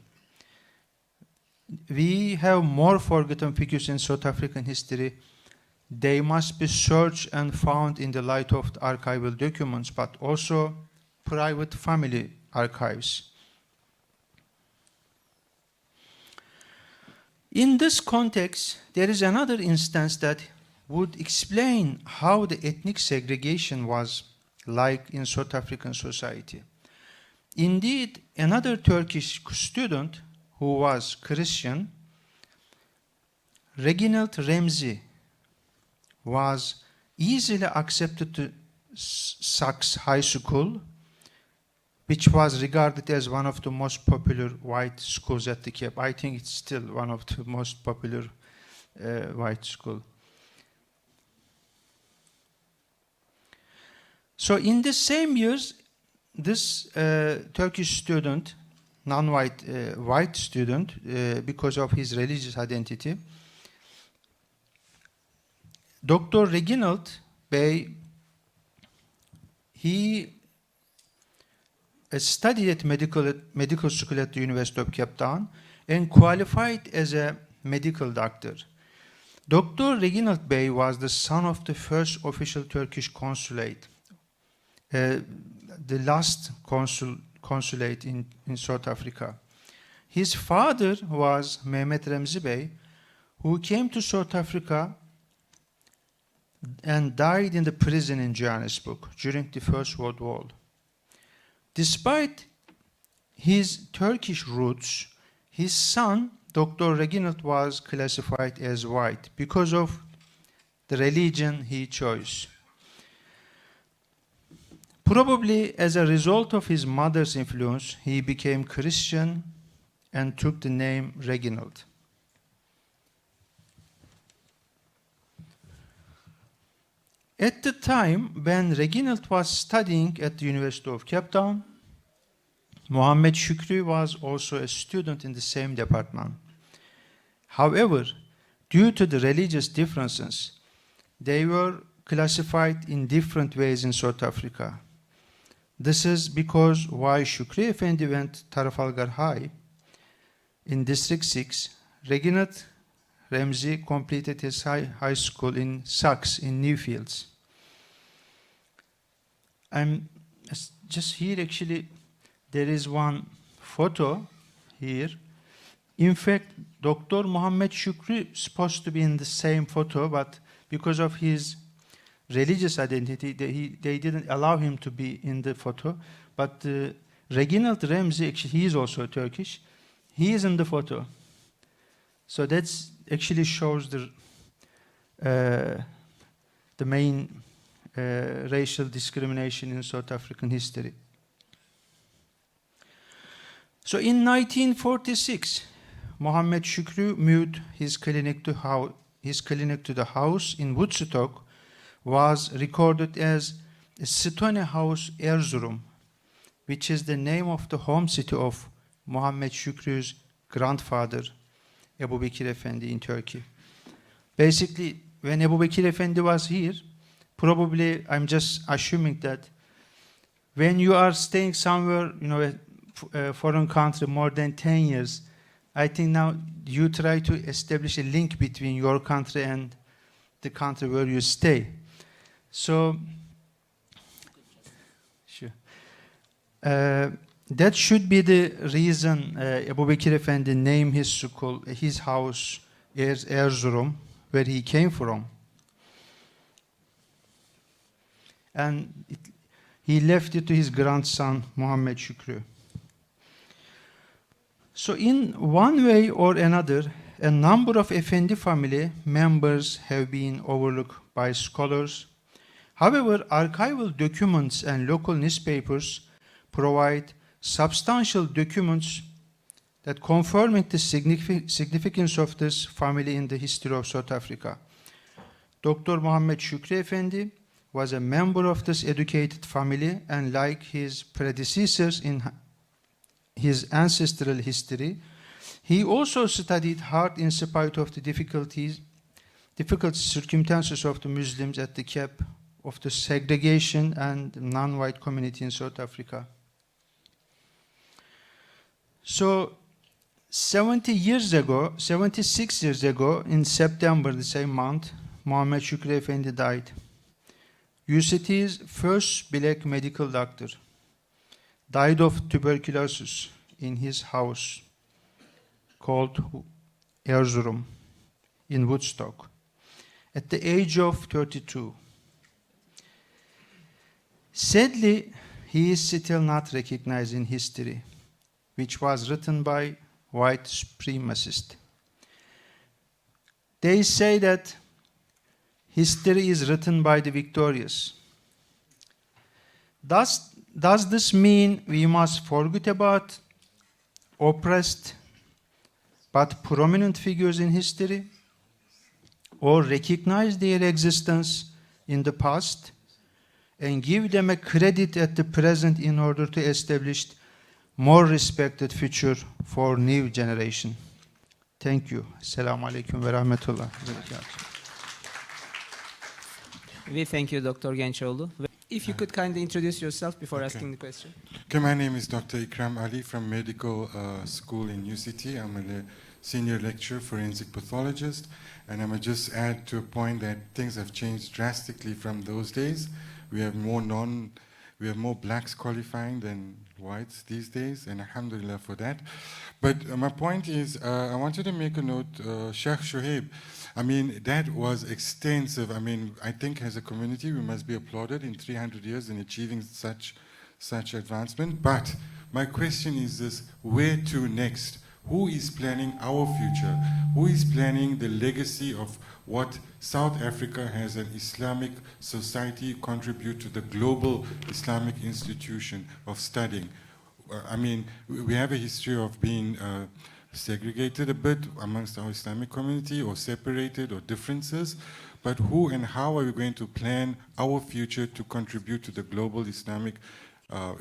We have more forgotten figures in South African history. They must be searched and found in the light of the archival documents, but also private family archives. In this context, there is another instance that would explain how the ethnic segregation was like in South African society. Indeed, another Turkish student who was Christian, Reginald Ramsey, was easily accepted to Sachs High School, which was regarded as one of the most popular white schools at the Cape. I think it's still one of the most popular white schools. So in the same years, this Turkish student, non-white white student because of his religious identity. Dr. Reginald Bey, he studied at medical school at the University of Cape Town and qualified as a medical doctor. Dr. Reginald Bey was the son of the first official Turkish consulate, the last consulate in South Africa. His father was Mehmet Remzi Bey, who came to South Africa and died in the prison in Johannesburg during the First World War. Despite his Turkish roots, his son, Dr. Reginald, was classified as white because of the religion he chose. Probably as a result of his mother's influence, he became Christian and took the name Reginald. At the time when Reginald was studying at the University of Cape Town, Mohammed Shukri was also a student in the same department. However, due to the religious differences, they were classified in different ways in South Africa. This is because while Shukri Effendi went Trafalgar High in District 6, Reginald Remzi completed his high school in Saks in Newfields. I'm just here actually, there is one photo here. In fact, Dr. Mohammed Shukri is supposed to be in the same photo, but because of his religious identity, they didn't allow him to be in the photo. But Reginald Remzi, actually, he is also Turkish. He is in the photo. So that's actually shows the main racial discrimination in South African history. So in 1946, Mohammed Shukri moved his clinic to the house in Woodstock, was recorded as Stone House Erzurum, which is the name of the home city of Mohammed Shukri's grandfather, Ebu Bekir Effendi in Turkey. Basically, when Ebu Bekir Effendi was here, probably I'm just assuming that when you are staying somewhere, a foreign country more than 10 years, I think now you try to establish a link between your country and the country where you stay. So, sure. That should be the reason Ebu Bekir Effendi named his school, his house, Erzurum, where he came from. And he left it to his grandson, Mohammed Shukri. So in one way or another, a number of Effendi family members have been overlooked by scholars. However, archival documents and local newspapers provide substantial documents that confirming the significance of this family in the history of South Africa. Dr. Mohammed Shukri Effendi was a member of this educated family, and like his predecessors in his ancestral history, he also studied hard in spite of the difficult circumstances of the Muslims at the Cape, of the segregation and non-white community in South Africa. So 76 years ago, in September, the same month, Mohammed Shukri Effendi died. UCT's first black medical doctor died of tuberculosis in his house called Erzurum in Woodstock at the age of 32. Sadly, he is still not recognized in history, which was written by white supremacists. They say that history is written by the victorious. Does this mean we must forget about oppressed but prominent figures in history, or recognize their existence in the past and give them a credit at the present in order to establish more respected future for new generation. Thank you. Assalamu alaikum wa rahmatullahi wa barakatuh. We thank you, Dr. Gençoğlu. If you could kindly introduce yourself before asking the question. Okay, my name is Dr. Ikram Ali from Medical School in UCT. I'm a senior lecturer, forensic pathologist, and I'm just add to a point that things have changed drastically from those days. We have more blacks qualifying than whites these days, and alhamdulillah for that. But my point is, I wanted to make a note, Sheikh Shoaib, I mean, that was extensive. I mean, I think as a community, we must be applauded in 300 years in achieving such advancement. But my question is this, where to next? Who is planning our future? Who is planning the legacy of what South Africa as an Islamic society contribute to the global Islamic institution of studying? I mean, we have a history of being segregated a bit amongst our Islamic community, or separated, or differences. But who and how are we going to plan our future to contribute to the global Islamic,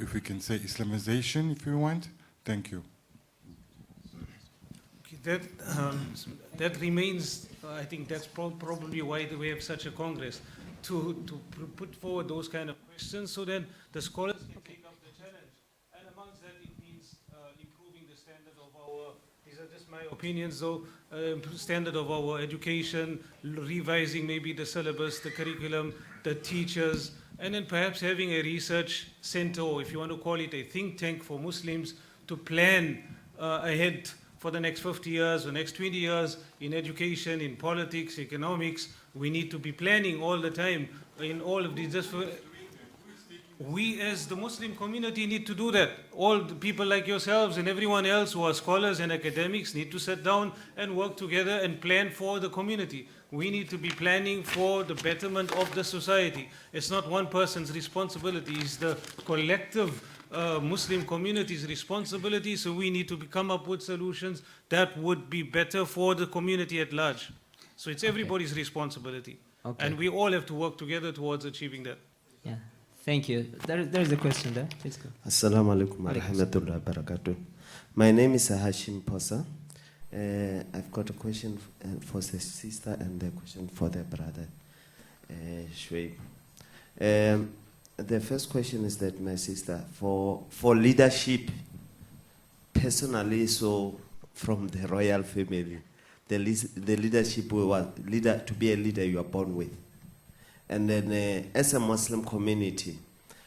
if we can say Islamization, if you want? Thank you. That remains, I think that's probably why we have such a Congress, to put forward those kind of questions so that the scholars can take up the challenge. And amongst that, it means improving the standard of our, these are just my opinions though, standard of our education, revising maybe the syllabus, the curriculum, the teachers, and then perhaps having a research center, or if you want to call it a think tank for Muslims, to plan ahead for the next 50 years or next 20 years in education, in politics, economics. We need to be planning all the time in all of these. We as the Muslim community need to do that. All the people like yourselves and everyone else who are scholars and academics need to sit down and work together and plan for the community. We need to be planning for the betterment of the society. It's not one person's responsibility, it's the collective Muslim community's responsibility, so we need to come up with solutions that would be better for the community at large. So it's everybody's responsibility. Okay. And we all have to work together towards achieving that. Yeah, thank you. There's a question there. Please go. Assalamu alaikum wa rahmatullahi wa barakatuh. My name is Hashim Posa. I've got a question for the sister and a question for the brother, Shoaib. The first question is that, my sister, for leadership, personally, so from the royal family, the leadership to be a leader you are born with. And then as a Muslim community,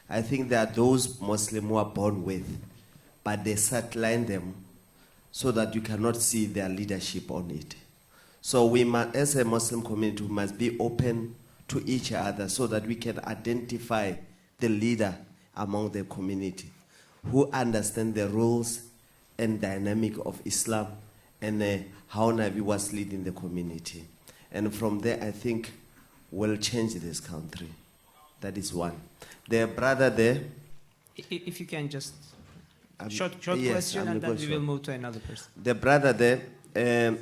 I think there are those Muslims who are born with, but they sideline them so that you cannot see their leadership on it. So we must, as a Muslim community, we must be open to each other so that we can identify the leader among the community who understand the rules and dynamic of Islam and how Nabi was leading the community. And from there, I think we'll change this country. That is one. The brother there. If you can just short yes, question, and then we will move to another person. The brother there,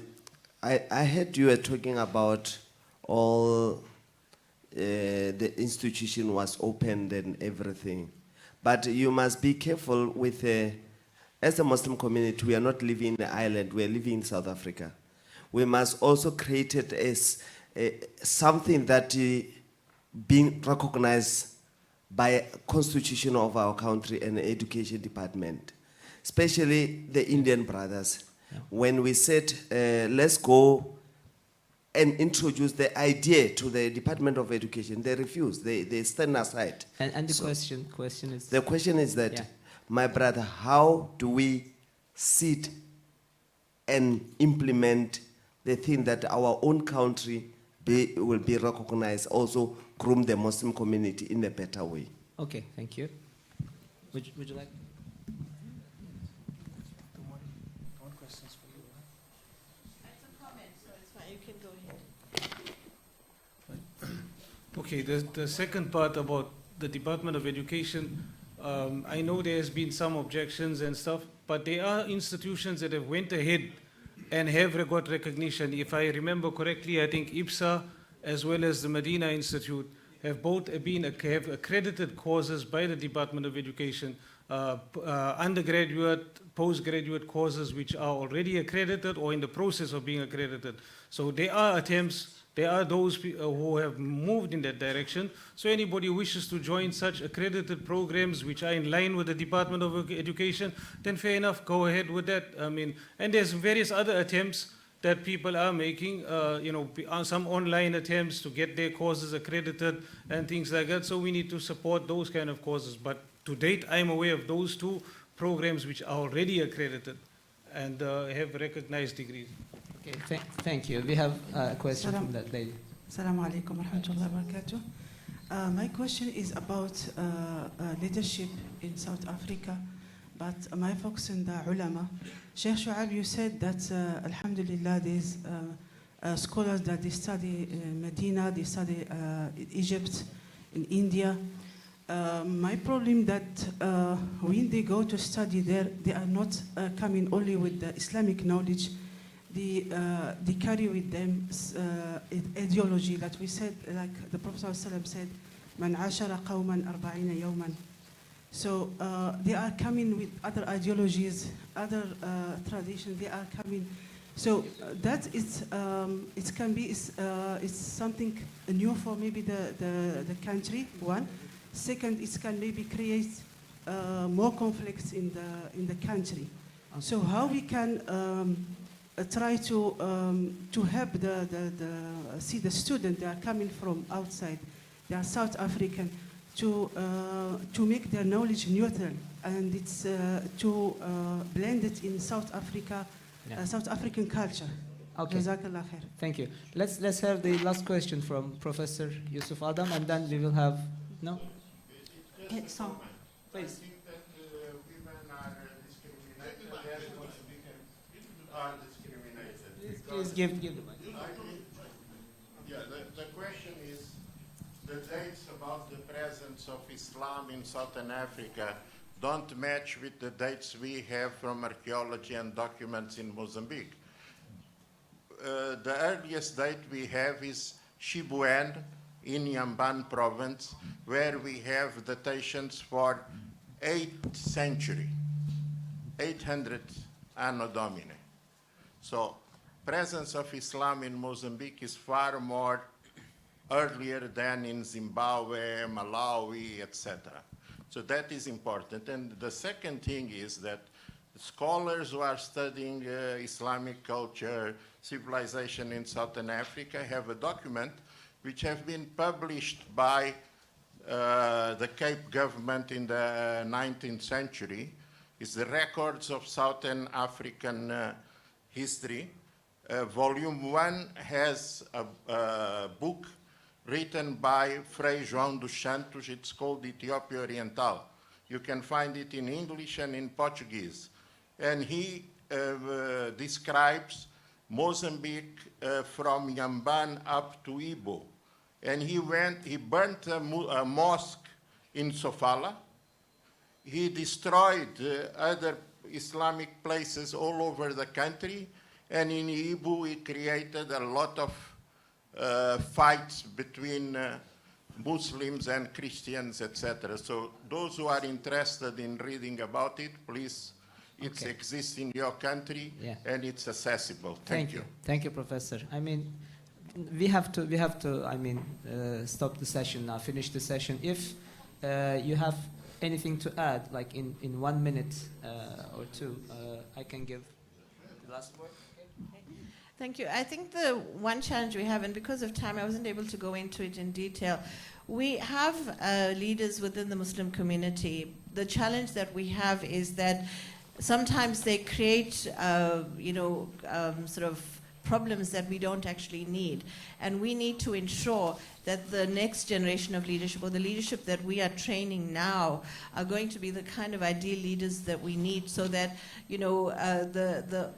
I heard you were talking about all the institution was opened and everything. But you must be careful with, as a Muslim community, we are not living in the island, we are living in South Africa. We must also create it as something that being recognized by constitution of our country and the education department, especially the Indian brothers. Yeah. When we said, let's go and introduce the idea to the Department of Education, they refuse. They stand aside. And the question is? The question is that, my brother, how do we sit and implement the thing that our own country will be recognized, also groom the Muslim community in a better way? Okay, thank you. Would you like? One question's for you. It's a comment, so it's fine. You can go ahead. Okay, the second part about the Department of Education, I know there has been some objections and stuff, but there are institutions that have went ahead and have got recognition. If I remember correctly, I think IPSA as well as the Medina Institute have both been have accredited courses by the Department of Education. undergraduate, postgraduate courses which are already accredited or in the process of being accredited. So there are attempts, there are those who have moved in that direction. So anybody who wishes to join such accredited programs which are in line with the Department of Education, then fair enough, go ahead with that. I mean, and there's various other attempts that people are making, some online attempts to get their courses accredited and things like that. So we need to support those kind of courses. But to date, I'm aware of those two programs which are already accredited and have recognized degrees. Okay, thank you. We have a question from that lady. Assalamu alaikum wa rahmatullahi wa barakatuh. My question is about leadership in South Africa, but my focus in the ulama. Sheikh Shu'ab, you said that alhamdulillah there's scholars that they study in Medina, they study in Egypt, in India. My problem that when they go to study there, they are not coming only with the Islamic knowledge. They carry with them ideology that we said, like the Prophet ﷺ said, "Man ashara qawman arba'ina yawman." So they are coming with other ideologies, other traditions. They are coming. So that is, it can be it's something new for maybe the country. One, second, it can maybe create more conflicts in the country. Okay. So how we can try to help the student, they are coming from outside, they are South African, to make their knowledge neutral, and it's to blend it in South Africa, South African culture. Okay. Jazakallah khair. Thank you. Let's have the last question from Professor Yusuf Adam, and then we will have no. So, Please. Please give the mic. Yeah, the question is the dates about the presence of Islam in Southern Africa don't match with the dates we have from archaeology and documents in Mozambique. The earliest date we have is Shibuan in Yamban province, where we have datations for 8th century, 800 Anno Domini. So presence of Islam in Mozambique is far more earlier than in Zimbabwe, Malawi, etc. So that is important. And the second thing is that scholars who are studying Islamic culture, civilization in Southern Africa have a document which have been published by the Cape government in the 19th century. It's the Records of Southern African History. Volume 1 has a book written by Frei João dos Santos. It's called Ethiopia Oriental. You can find it in English and in Portuguese. And he describes Mozambique from Yamban up to Ibo. And he burnt a mosque in Sofala. He destroyed other Islamic places all over the country. And in Ibu, he created a lot of fights between Muslims and Christians, etc. So those who are interested in reading about it, please, it exists in your country, and it's accessible. Thank you. Thank you, Professor. I mean, we have to. I mean, stop the session now. Finish the session. If you have anything to add, like in 1 minute or two, I can give the last word. Thank you. I think the one challenge we have, and because of time I wasn't able to go into it in detail, we have leaders within the Muslim community. The challenge that we have is that sometimes they create, sort of problems that we don't actually need. And we need to ensure that the next generation of leadership, or the leadership that we are training now, are going to be the kind of ideal leaders that we need, so that, the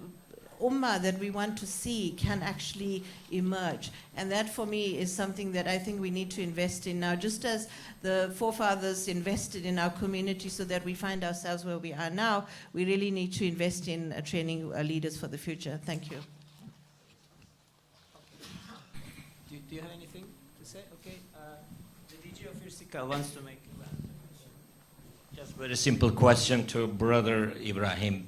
ummah that we want to see can actually emerge. And that, for me, is something that I think we need to invest in now, just as the forefathers invested in our community so that we find ourselves where we are now. We really need to invest in training leaders for the future. Thank you. Do you have anything to say? Okay. The DG of Irsika wants to make Just very simple question to Brother Ibrahim.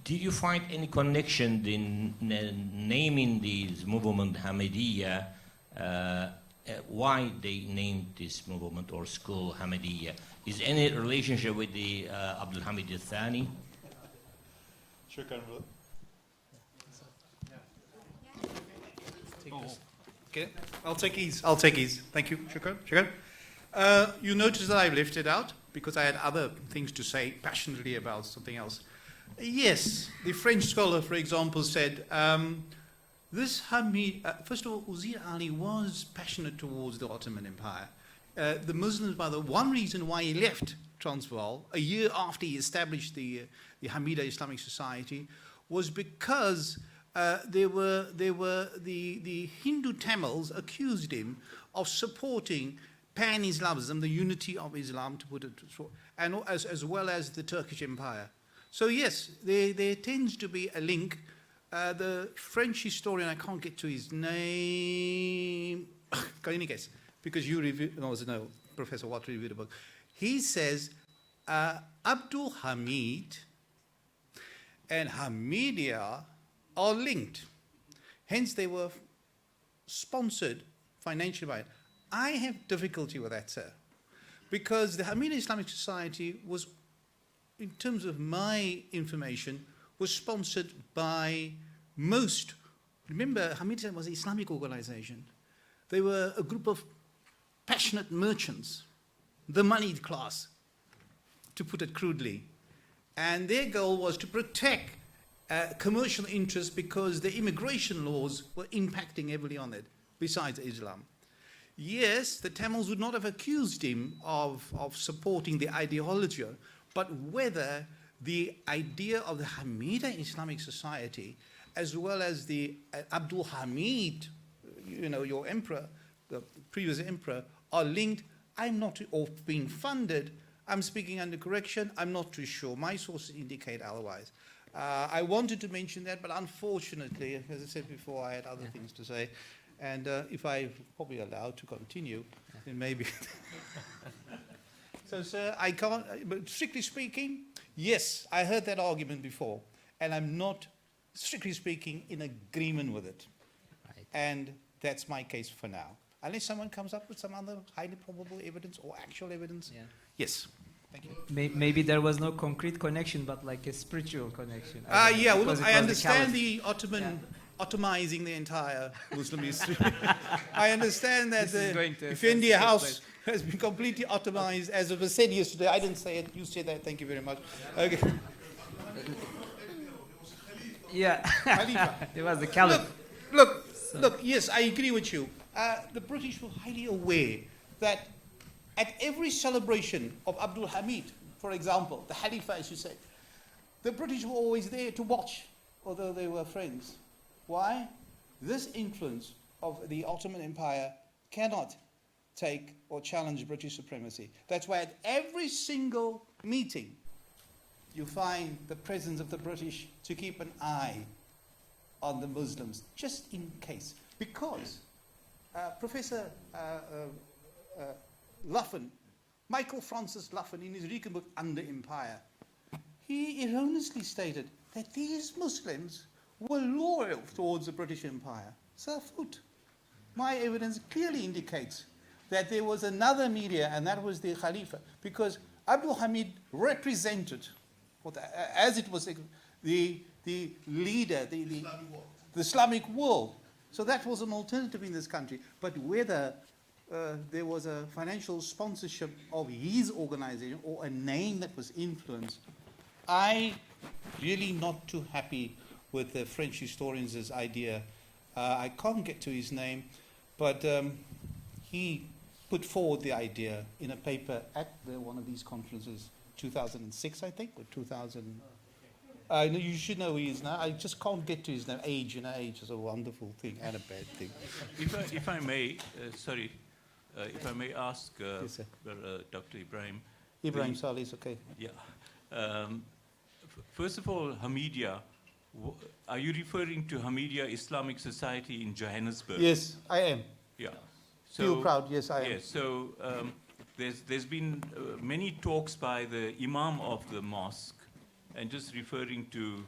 Did you find any connection in naming this movement Hamidiyya? Why they named this movement or school Hamidiyya? Is any relationship with the Abdul Hamid al-Thani? Okay, I'll take ease. Thank you. Shukran. You notice that I've left it out because I had other things to say passionately about something else. Yes, the French scholar, for example, said, this Hamid, first of all, Uzir Ali was passionate towards the Ottoman Empire. The Muslims, by the one reason why he left Transvaal a year after he established the Hamida Islamic Society was because the Hindu Tamils accused him of supporting pan-Islamism, the unity of Islam, to put it short, and as well as the Turkish Empire. So yes, there tends to be a link. The French historian, I can't get to his name, got any guess? Because you reviewed, no, Professor Watt reviewed the book. He says Abdul Hamid and Hamidiyya are linked. Hence they were sponsored financially by it. I have difficulty with that, sir, because the Hamida Islamic Society was, in terms of my information, was sponsored by most. Remember, Hamida was an Islamic organization. They were a group of passionate merchants, the moneyed class, to put it crudely. And their goal was to protect commercial interests because the immigration laws were impacting heavily on it, besides Islam. Yes, the Tamils would not have accused him of supporting the ideology, but whether the idea of the Hamida Islamic Society, as well as the Abdul Hamid, your emperor, the previous emperor, are linked, I'm not, or being funded, I'm speaking under correction, I'm not too sure. My sources indicate otherwise. I wanted to mention that, but unfortunately, as I said before, I had other things to say. And if I'm probably allowed to continue, then maybe. So, sir, I can't, but strictly speaking, yes, I heard that argument before, and I'm not, strictly speaking, in agreement with it. Right. And that's my case for now. Unless someone comes up with some other highly probable evidence or actual evidence. Yeah. Yes. Thank you. Maybe there was no concrete connection, but like a spiritual connection. Yeah, well, I understand the Ottoman Ottomanizing the entire Muslim history. I understand that the Effendi house has been completely Ottomanized, as it was said yesterday. I didn't say it, you said that, thank you very much. Okay. Yeah, Khalifa. It was the caliph. Look, yes, I agree with you. The British were highly aware that at every celebration of Abdul Hamid, for example, the Khalifa, as you say, the British were always there to watch, although they were friends. Why? This influence of the Ottoman Empire cannot take or challenge British supremacy. That's why at every single meeting, you find the presence of the British to keep an eye on the Muslims, just in case. Because Professor Luffin, Michael Francis Luffin, in his recent book, Under Empire, he erroneously stated that these Muslims were loyal towards the British Empire. Self-foot. My evidence clearly indicates that there was another media, and that was the Khalifa, because Abdul Hamid represented, as it was the leader, the Islamic world. So that was an alternative in this country. But whether there was a financial sponsorship of his organization or a name that was influenced, I really not too happy with the French historian's idea. I can't get to his name, but he put forward the idea in a paper at one of these conferences, 2006, I think, or 2000. You should know who he is now. I just can't get to his name. Age is a wonderful thing and a bad thing. If I may, if I may ask Yes, Dr. Ibrahim. Ibrahim Saleh is okay. Yeah. First of all, Hamidiyya. Are you referring to Hamidiyya Islamic Society in Johannesburg? Yes, I am. Yeah. Feel proud, yes, I am. Yes, so there's been many talks by the Imam of the mosque, and just referring to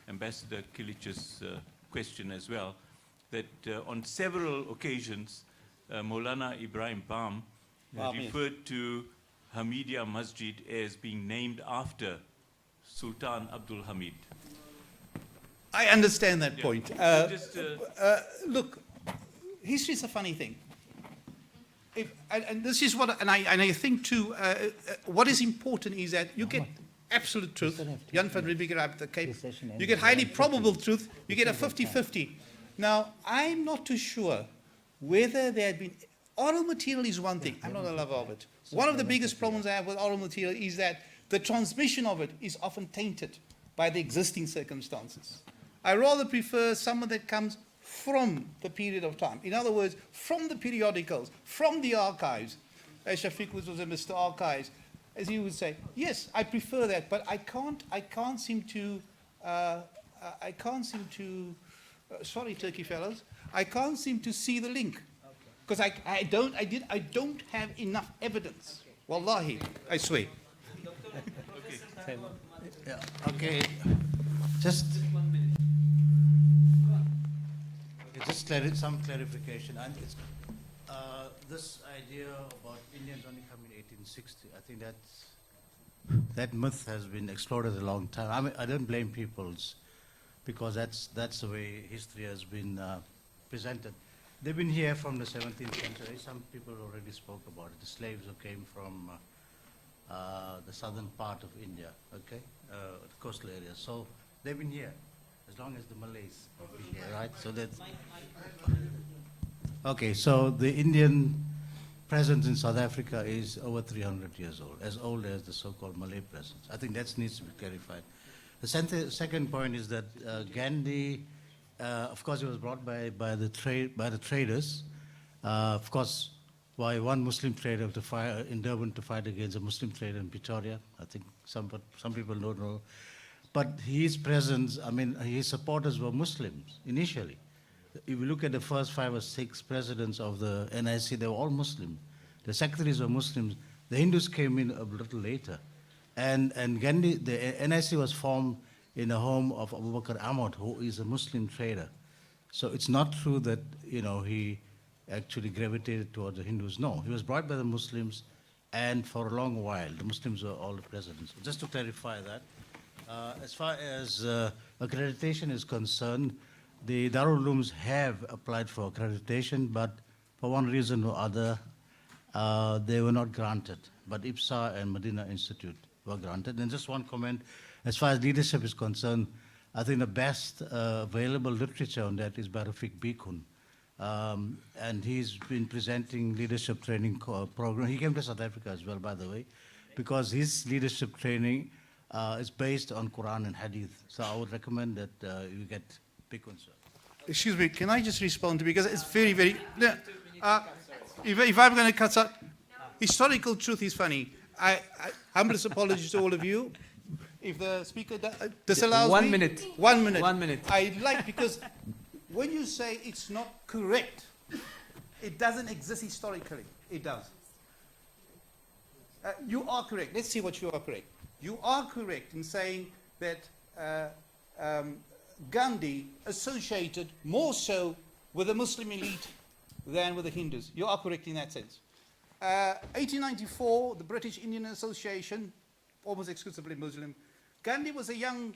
Ambassador Kilich's question as well, that on several occasions, Maulana Ibrahim Bam referred to Hamidia Masjid as being named after Sultan Abdul Hamid. I understand that point. Just, Look, history is a funny thing. And this is what, and I think too, what is important is that you get absolute truth. Jan van Riebeeck uit the Cape. You get highly probable truth. You get a 50-50. Now, I'm not too sure whether there had been, oral material is one thing. I'm not a lover of it. One of the biggest problems I have with oral material is that the transmission of it is often tainted by the existing circumstances. I rather prefer someone that comes from the period of time. In other words, from the periodicals, from the archives. As Shafiq was a Mr. Archives, as he would say, yes, I prefer that, but I can't seem to, sorry, Turkey fellows, I can't seem to see the link. Because I don't have enough evidence. Wallahi, I swear. Okay. Yeah, okay. Just some clarification. And it's, this idea about Indians only coming in 1860, I think that myth has been explored a long time. I mean, I don't blame peoples, because that's the way history has been presented. They've been here from the 17th century. Some people already spoke about it. The slaves who came from the southern part of India, okay, the coastal areas. So they've been here as long as the Malays have been here, right? So that's okay. So the Indian presence in South Africa is over 300 years old as the so-called Malay presence. I think that needs to be clarified. The second point is that Gandhi. Of course, he was brought by the traders. Of course, by one Muslim trader in Durban to fight against a Muslim trader in Pretoria. I think some people don't know. But his presence, I mean, his supporters were Muslims initially. If you look at the first 5 or 6 presidents of the NIC, they were all Muslim. The secretaries were Muslims. The Hindus came in a little later. And Gandhi, the NIC was formed in the home of Abu Bakr Ahmad, who is a Muslim trader. So it's not true that, he actually gravitated towards the Hindus. No, he was brought by the Muslims, and for a long while, the Muslims were all the presidents. Just to clarify that, as far as accreditation is concerned, the Darul Ulooms have applied for accreditation, but for one reason or other, they were not granted. But IPSA and Medina Institute were granted. And just one comment, as far as leadership is concerned, I think the best available literature on that is by Rafiq Bikun. And he's been presenting leadership training program. He came to South Africa as well, by the way, because his leadership training is based on Quran and Hadith. So I would recommend that you get Bikun, sir. Excuse me, can I just respond to, because it's very, very, if I'm going to cut out, historical truth is funny. Humblest apologies to all of you. If the speaker disallows me. 1 minute. 1 minute. 1 minute. I like, because when you say it's not correct, it doesn't exist historically. It does. You are correct. Let's see what you are correct. You are correct in saying that Gandhi associated more so with the Muslim elite than with the Hindus. You are correct in that sense. 1894, the British Indian Association, almost exclusively Muslim. Gandhi was a young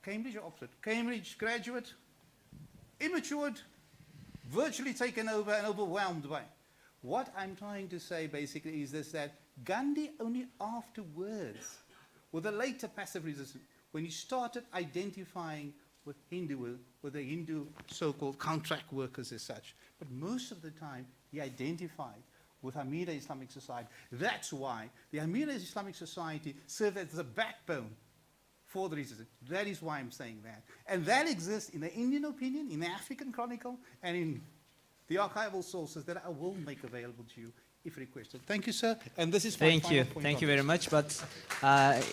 Cambridge or Oxford? Cambridge graduate, immatured, virtually taken over and overwhelmed by. What I'm trying to say basically is this, that Gandhi only afterwards, with a later passive resistance, when he started identifying with the Hindu so-called contract workers as such. But most of the time, he identified with Hamida Islamic Society. That's why the Hamida Islamic Society served as the backbone for the resistance. That is why I'm saying that. And that exists in the Indian opinion, in the African Chronicle, and in the archival sources that I will make available to you if requested. Thank you, sir. And this is my Thank you. final point. Thank you very much. But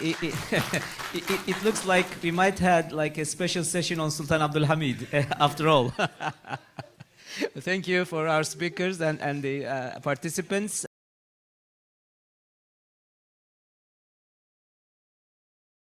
it looks like we might have like a special session on Sultan Abdul Hamid after all. Thank you for our speakers and the participants.